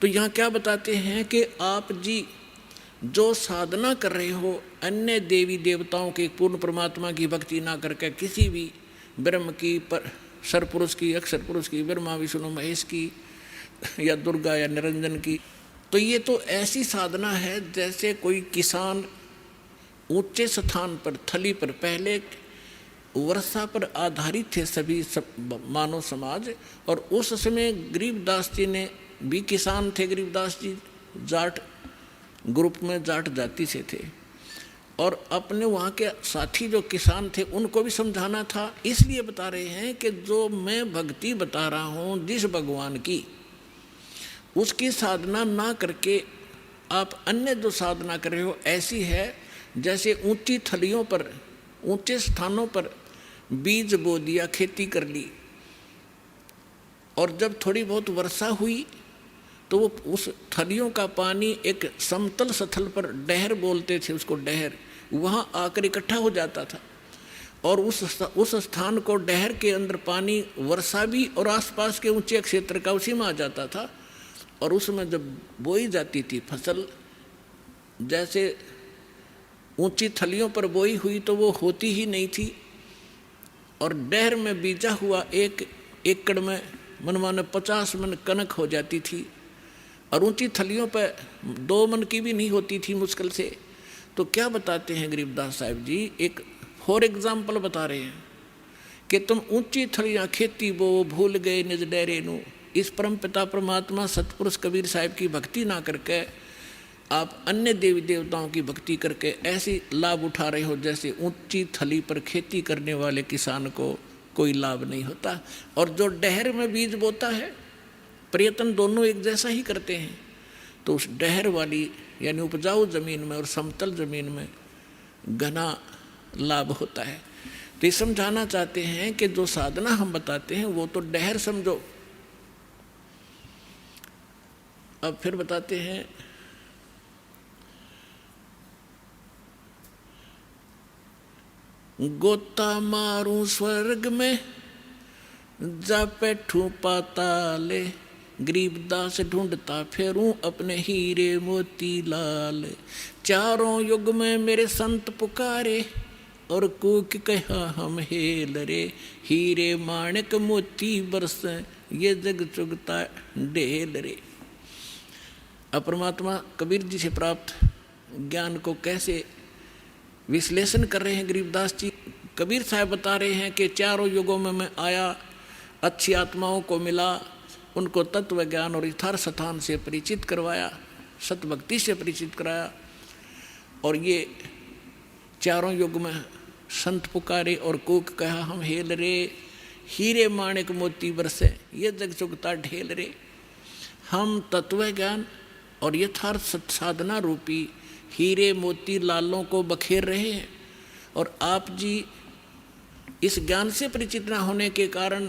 तो यहाँ क्या बताते हैं कि आप जी जो साधना कर रहे हो, अन्य देवी देवताओं के पूर्ण परमात्मा की भक्ति ना करके किसी भी ब्रह्म की, पर सरपुरुष की, अक्षर पुरुष की, ब्रह्मा विष्णु महेश की, या दुर्गा या निरंजन की, तो ये तो ऐसी साधना है जैसे कोई किसान ऊंचे स्थान पर, थली पर, पहले वर्षा पर आधारित थे सभी मानव समाज। और उस समय गरीबदास जी ने भी किसान थे, गरीबदास जी जाट ग्रुप में, जाट जाति से थे, और अपने वहाँ के साथी जो किसान थे उनको भी समझाना था। इसलिए बता रहे हैं कि जो मैं भक्ति बता रहा हूँ जिस भगवान की, उसकी साधना ना करके आप अन्य जो साधना कर रहे हो ऐसी है जैसे ऊंची थलियों पर, ऊंचे स्थानों पर बीज बो दिया, खेती कर ली, और जब थोड़ी बहुत वर्षा हुई तो वो उस थलियों का पानी एक समतल स्थल पर, डहर बोलते थे उसको, डहर, वहाँ आकर इकट्ठा हो जाता था। और उस स्थान को, डहर के अंदर पानी वर्षा भी और आसपास के ऊंचे क्षेत्र का उसी में आ जाता था। और उसमें जब बोई जाती थी फसल, जैसे ऊंची थलियों पर बोई हुई तो वो होती ही नहीं थी, और डहर में बीजा हुआ 1 एकड़ में मनमाने 50 मन कनक हो जाती थी, और ऊंची थलियों पर 2 मन की भी नहीं होती थी मुश्किल से। तो क्या बताते हैं गरीबदास साहब जी, एक फॉर एग्जाम्पल बता रहे हैं कि तुम ऊंची थलियां खेती बो भूल गए निज डेरे नु। इस परम पिता परमात्मा सतपुरुष कबीर साहब की भक्ति ना करके आप अन्य देवी देवताओं की भक्ति करके ऐसी लाभ उठा रहे हो जैसे ऊंची थली पर खेती करने वाले किसान को कोई लाभ नहीं होता। और जो डहर में बीज बोता है, प्रयत्न दोनों एक जैसा ही करते हैं, तो उस डहर वाली यानी उपजाऊ ज़मीन में और समतल ज़मीन में घना लाभ होता है। तो ये समझाना चाहते हैं कि जो साधना हम बताते हैं वो तो डहर समझो। अब फिर बताते हैं, गोता मारूं स्वर्ग में जापे ठू पाताले, गरीबदास ढूंढता फेरूं अपने हीरे मोती लाल। चारों युग में मेरे संत पुकारे, और कूक कहा हम हेल रे। हीरे माणिक मोती बरस, ये जग चुगता ढेल रे। अब परमात्मा कबीर जी से प्राप्त ज्ञान को कैसे विश्लेषण कर रहे हैं गरीबदास जी। कबीर साहब बता रहे हैं कि चारों युगों में मैं आया, अच्छी आत्माओं को मिला, उनको तत्व ज्ञान और यथार्थ स्थान से परिचित करवाया, सतभक्ति से परिचित कराया। और ये चारों युग में संत पुकारे और कूक कहा हम हेल रे। हीरे माणिक मोती बरसे, ये जग चुगता ढेल रे। हम तत्व ज्ञान और यथार्थ साधना रूपी हीरे मोती लालों को बखेर रहे हैं, और आप जी इस ज्ञान से परिचित न होने के कारण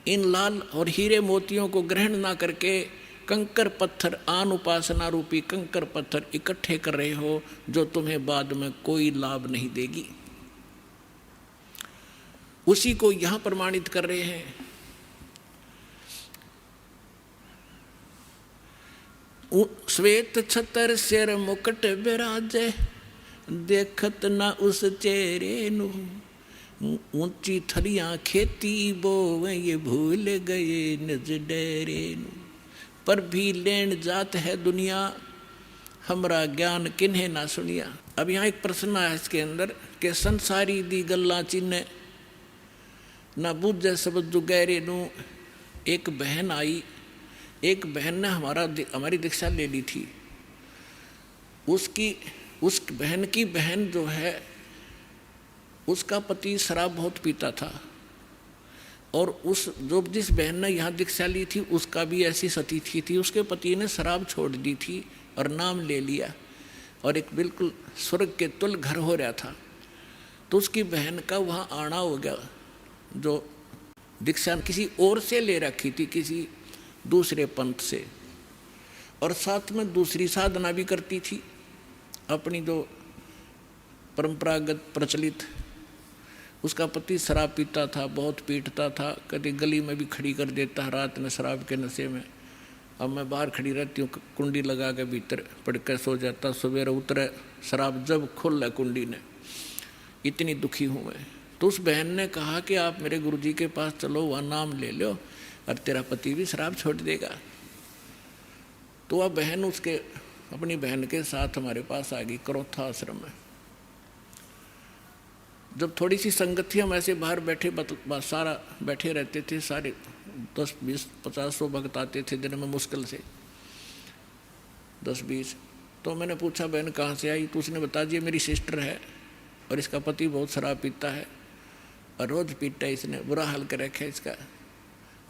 इन लाल और हीरे मोतियों को ग्रहण ना करके कंकर पत्थर, आन उपासना रूपी कंकर पत्थर इकट्ठे कर रहे हो, जो तुम्हें बाद में कोई लाभ नहीं देगी। उसी को यहां प्रमाणित कर रहे हैं। श्वेत छतर सिर मुकुट बिराजे, देखत ना उस चेहरे नु। ऊंची थलियां खेती बोवे, ये भूल गए निज डेरे नु। पर भी लेन जात है दुनिया, हमरा ज्ञान किन्हें ना सुनिया। अब यहाँ एक प्रश्न आया इसके अंदर कि संसारी दी गल्ला चिन्ह ना बूझे सब जुगैरे नु। एक बहन आई, एक बहन ने हमारी दीक्षा ले ली थी। उस बहन की बहन जो है, उसका पति शराब बहुत पीता था, और जिस बहन ने यहाँ दीक्षा ली थी उसका भी ऐसी सतीथी थी। उसके पति ने शराब छोड़ दी थी और नाम ले लिया, और एक बिल्कुल स्वर्ग के तुल्य घर हो रहा था। तो उसकी बहन का वहाँ आना हो गया, जो दीक्षा किसी और से ले रखी थी, किसी दूसरे पंथ से, और साथ में दूसरी साधना भी करती थी अपनी जो परंपरागत प्रचलित। उसका पति शराब पीता था, बहुत पीटता था, कभी गली में भी खड़ी कर देता है रात में शराब के नशे में। अब मैं बाहर खड़ी रहती हूँ, कुंडी लगा के भीतर पड़ कर सो जाता, सवेरे उतरे शराब जब खुल कुंडी ने, इतनी दुखी हूँ मैं। तो उस बहन ने कहा कि आप मेरे गुरुजी के पास चलो, वहाँ नाम ले लो और तेरा पति भी शराब छोड़ देगा। तो वह बहन अपनी बहन के साथ हमारे पास आ गई करोथा आश्रम में। जब थोड़ी सी संगत थी, हम ऐसे बाहर बैठे सारा बैठे रहते थे, सारे 10, 20, 50, 100 भक्त आते थे दिन में मुश्किल से 10, 20। तो मैंने पूछा बहन कहाँ से आई? तो उसने बता दिया मेरी सिस्टर है, और इसका पति बहुत शराब पीता है, और रोज़ पीता है, इसने बुरा हाल कर रखा है इसका,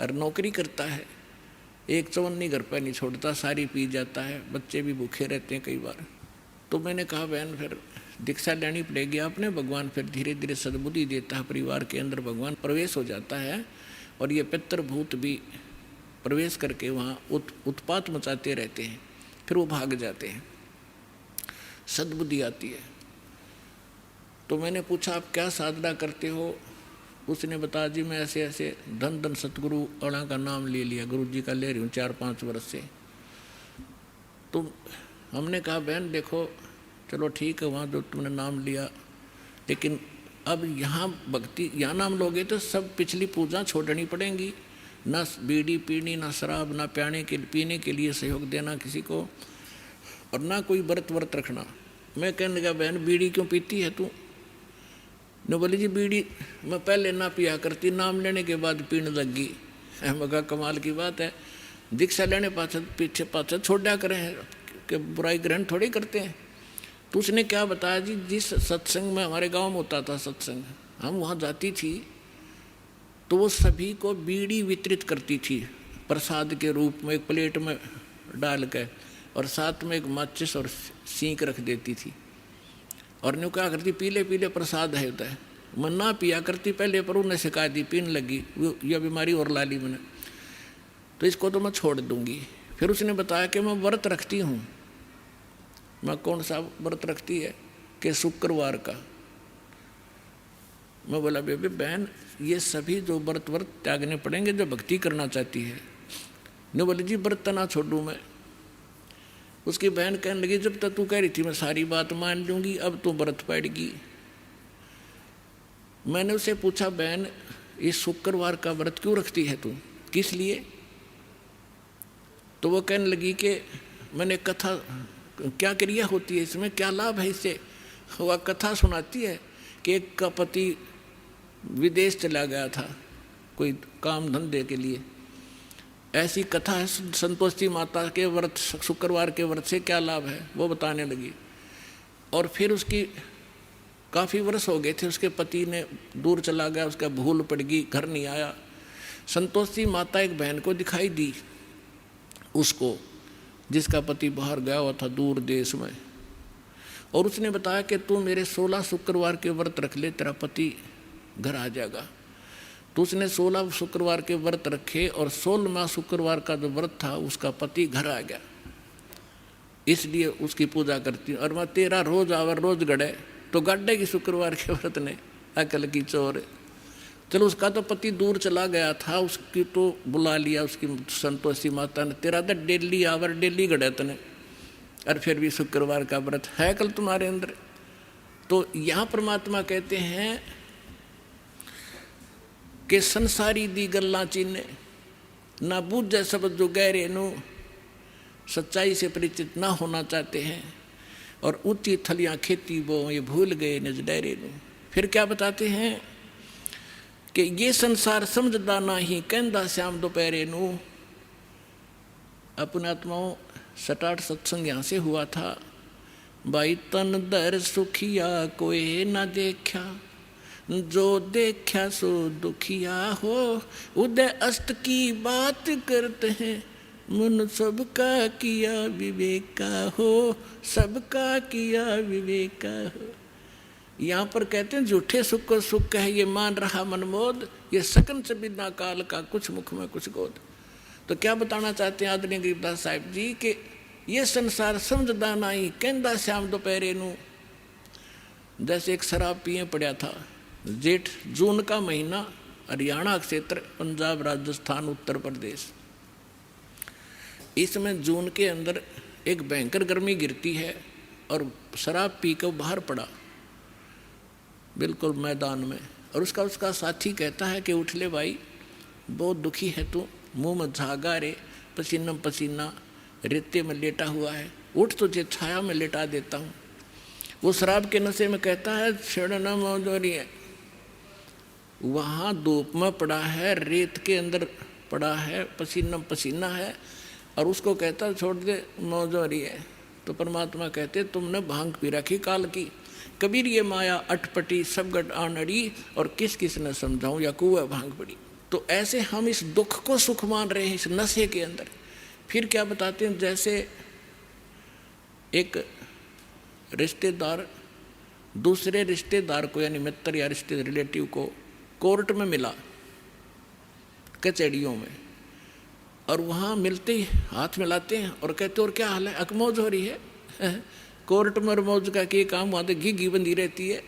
और नौकरी करता है, एक चवन्नी घर पर नहीं छोड़ता, सारी पी जाता है, बच्चे भी भूखे रहते हैं कई बार। तो मैंने कहा बहन फिर दीक्षा लेनी पड़ेगी आपने। भगवान फिर धीरे धीरे सद्बुद्धि देता है, परिवार के अंदर भगवान प्रवेश हो जाता है, और ये पितृभूत भी प्रवेश करके वहाँ उत्पात मचाते रहते हैं, फिर वो भाग जाते हैं, सद्बुद्धि आती है। तो मैंने पूछा आप क्या साधना करते हो? उसने बता जी मैं ऐसे ऐसे धन धन सतगुरु अणा का नाम ले लिया, गुरु जी का ले रही हूँ 4-5 वर्ष से। तो हमने कहा बहन देखो चलो ठीक है, वहाँ जो तुमने नाम लिया, लेकिन अब यहाँ भक्ति, यहाँ नाम लोगे तो सब पिछली पूजा छोड़नी पड़ेंगी, ना बीड़ी पीनी, ना शराब, ना पीने के लिए सहयोग देना किसी को, और ना कोई व्रत रखना। मैं कहने लगा बहन बीड़ी क्यों पीती है तू? न बोली जी बीड़ी मैं पहले ना पिया करती, नाम लेने के बाद पीने लग गई। मगा कमाल की बात है, दीक्षा लेने पीछे पाछे छोड़ा करें कि बुराई ग्रहण थोड़ी करते हैं। तो उसने क्या बताया जी, जिस सत्संग में हमारे गांव में होता था सत्संग, हम वहाँ जाती थी तो वो सभी को बीड़ी वितरित करती थी प्रसाद के रूप में, एक प्लेट में डाल के, और साथ में एक माचिस और सींक रख देती थी, और न्यू क्या करती पीले पीले प्रसाद है होता है। मैं ना पिया करती पहले, पर उन्हें शिकायत दी, पीने लगी, यह बीमारी और ला ली मैंने, तो इसको तो मैं छोड़ दूंगी। फिर उसने बताया कि मैं व्रत रखती हूँ। मैं कौन सा व्रत रखती है? कि शुक्रवार का, मैं बोला बेबे बहन ये सभी जो व्रत त्यागने पड़ेंगे जो भक्ति करना चाहती है। ने बोले जी व्रत ना छोड़ूँ मैं। उसकी बहन कहने लगी जब तक तू कह रही थी मैं सारी बात मान लूँगी, अब तो व्रत पड़ेगी। मैंने उसे पूछा बहन इस शुक्रवार का व्रत क्यों रखती है तू, किस लिए? तो वो कहने लगी कि मैंने कथा, क्या क्रिया होती है इसमें, क्या लाभ है इससे? वह कथा सुनाती है कि एक का पति विदेश चला गया था कोई काम धंधे के लिए, ऐसी कथा है। संतोषी माता के व्रत, शुक्रवार के व्रत से क्या लाभ है वो बताने लगी। और फिर उसकी काफ़ी वर्ष हो गए थे, उसके पति ने दूर चला गया, उसका भूल पड़ गई, घर नहीं आया। संतोषी माता एक बहन को दिखाई दी उसको, जिसका पति बाहर गया हुआ था दूर देश में, और उसने बताया कि तू मेरे 16 शुक्रवार के व्रत रख ले, तेरा पति घर आ जाएगा। तो उसने 16 शुक्रवार के व्रत रखे और 16वां शुक्रवार का जो व्रत था उसका पति घर आ गया, इसलिए उसकी पूजा करती हूँ। और मैं 13 रोज आवर रोज गड़े तो गाड्डे की शुक्रवार के व्रत ने अकल की चोर। चलो उसका तो पति दूर चला गया था, उसकी तो बुला लिया उसकी संतोषी माता ने, तेरा तो डेली आवर डेली गड़े तने, और फिर भी शुक्रवार का व्रत है कल तुम्हारे अंदर। तो यहाँ परमात्मा कहते हैं कि संसारी दी गल्लां चीने ना बूझे शब्द जो गहरे नू, सच्चाई से परिचित ना होना चाहते हैं, और ऊंची थलियां खेती वो ये भूल गए निज डेरे नू। फिर क्या बताते हैं कि ये संसार समझदा ना ही कहंदा श्याम दोपहरे नू। अपने आत्माओं 7-8 सत्संग यहाँ से हुआ था। भाई तन दर सुखिया कोई ना देखा, जो देखा सो दुखिया हो, उदय अष्ट की बात करते हैं, मन सबका किया विवेका हो, सबका किया विवेका हो। यहाँ पर कहते हैं झूठे सुख को सुख है ये मान रहा मनमोद, ये सकन से बिना काल का कुछ मुख में कुछ गोद। तो क्या बताना चाहते हैं आदरणीय गरीबदास साहिब जी कि ये संसार समझदा नहीं कहंदा श्याम दोपहरे नू। जैसे एक शराब पिए पड़ा था, जेठ जून का महीना, हरियाणा क्षेत्र, पंजाब, राजस्थान, उत्तर प्रदेश, इसमें जून के अंदर एक भयंकर गर्मी गिरती है और शराब पी कर बाहर पड़ा बिल्कुल मैदान में, और उसका साथी कहता है कि उठ ले भाई, बहुत दुखी है तू, मुंह में झागा रे, पसीना पसीना, रेते में लेटा हुआ है, उठ तुझे छाया में लेटा देता हूँ। वो शराब के नशे में कहता है छेड़ना मौजूरी है, वहाँ धूप में पड़ा है, रेत के अंदर पड़ा है, पसीना पसीना है, और उसको कहता छोड़ दे मौजूरी है। तो परमात्मा कहते तुमने भांग पी रखी काल की, कबीर ये माया अटपटी सब गट आनड़ी, और किस किस ने समझाऊं या कुआ भांग पड़ी। तो ऐसे हम इस दुख को सुख मान रहे हैं इस नशे के अंदर। फिर क्या बताते हैं, जैसे एक रिश्तेदार दूसरे रिश्तेदार को, यानी मित्र या रिश्ते रिलेटिव को कोर्ट में मिला, कचहरियों में, और वहाँ मिलते ही हाथ मिलाते हैं और कहते और क्या हाल है, अकमौज हो रही है। कोर्ट में और मौज का क्या काम, वहाँ तो घी बंधी रहती है।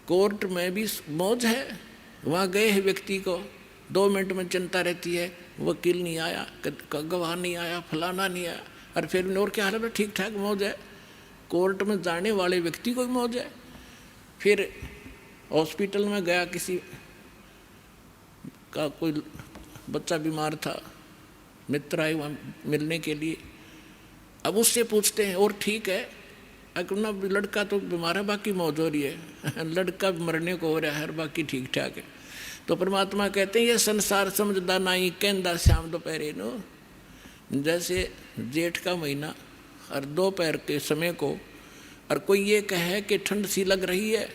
कोर्ट में भी मौज है, वहाँ गए हैं व्यक्ति को 2 मिनट में चिंता रहती है, वकील नहीं आया, गवाह नहीं आया, फलाना नहीं आया, और फिर और क्या हाल है, ठीक ठाक मौज है। कोर्ट में जाने वाले व्यक्ति को भी मौज है। फिर हॉस्पिटल में गया, किसी का कोई बच्चा बीमार था, मित्र आए वहाँ मिलने के लिए। अब उससे पूछते हैं और ठीक है, अपना लड़का तो बीमार है, बाकी मौज हो रही है, लड़का मरने को हो रहा है, बाकी ठीक ठाक है। तो परमात्मा कहते हैं ये संसार समझदा नहीं कहंदा श्याम दोपहरे नो। जैसे जेठ का महीना और दोपहर के समय को, और कोई ये कहे कि ठंड सी लग रही है,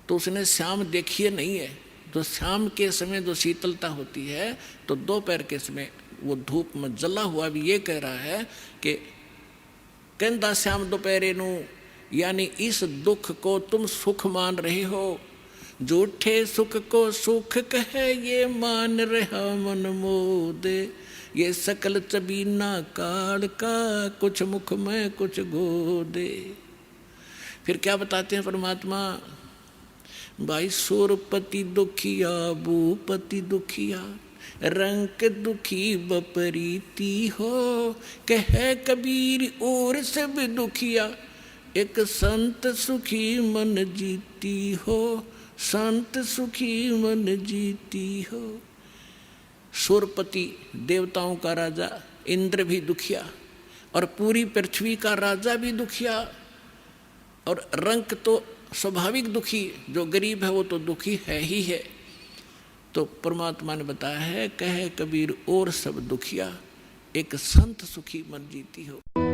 तो उसने शाम देखी नहीं है। तो शाम के समय जो शीतलता होती है, तो दोपहर के समय वो धूप में जला हुआ भी ये कह रहा है कि कहंदा श्याम दोपहरे नू, यानी इस दुख को तुम सुख मान रहे हो, झूठे सुख को सुख कहे ये मान रहा मन मोद, ये सकल चबीना काल का कुछ मुख में कुछ गोदे। फिर क्या बताते हैं परमात्मा, भाई सुरपति दुखिया भूपति दुखिया, रंक दुखी बपरीती हो, कह कबीर और सब दुखिया, एक संत सुखी मन जीती हो, संत सुखी मन जीती हो। सुरपति देवताओं का राजा इंद्र भी दुखिया, और पूरी पृथ्वी का राजा भी दुखिया, और रंक तो स्वाभाविक दुखी, जो गरीब है वो तो दुखी है ही है। तो परमात्मा ने बताया है, कहे कबीर और सब दुखिया, एक संत सुखी मन जीती हो।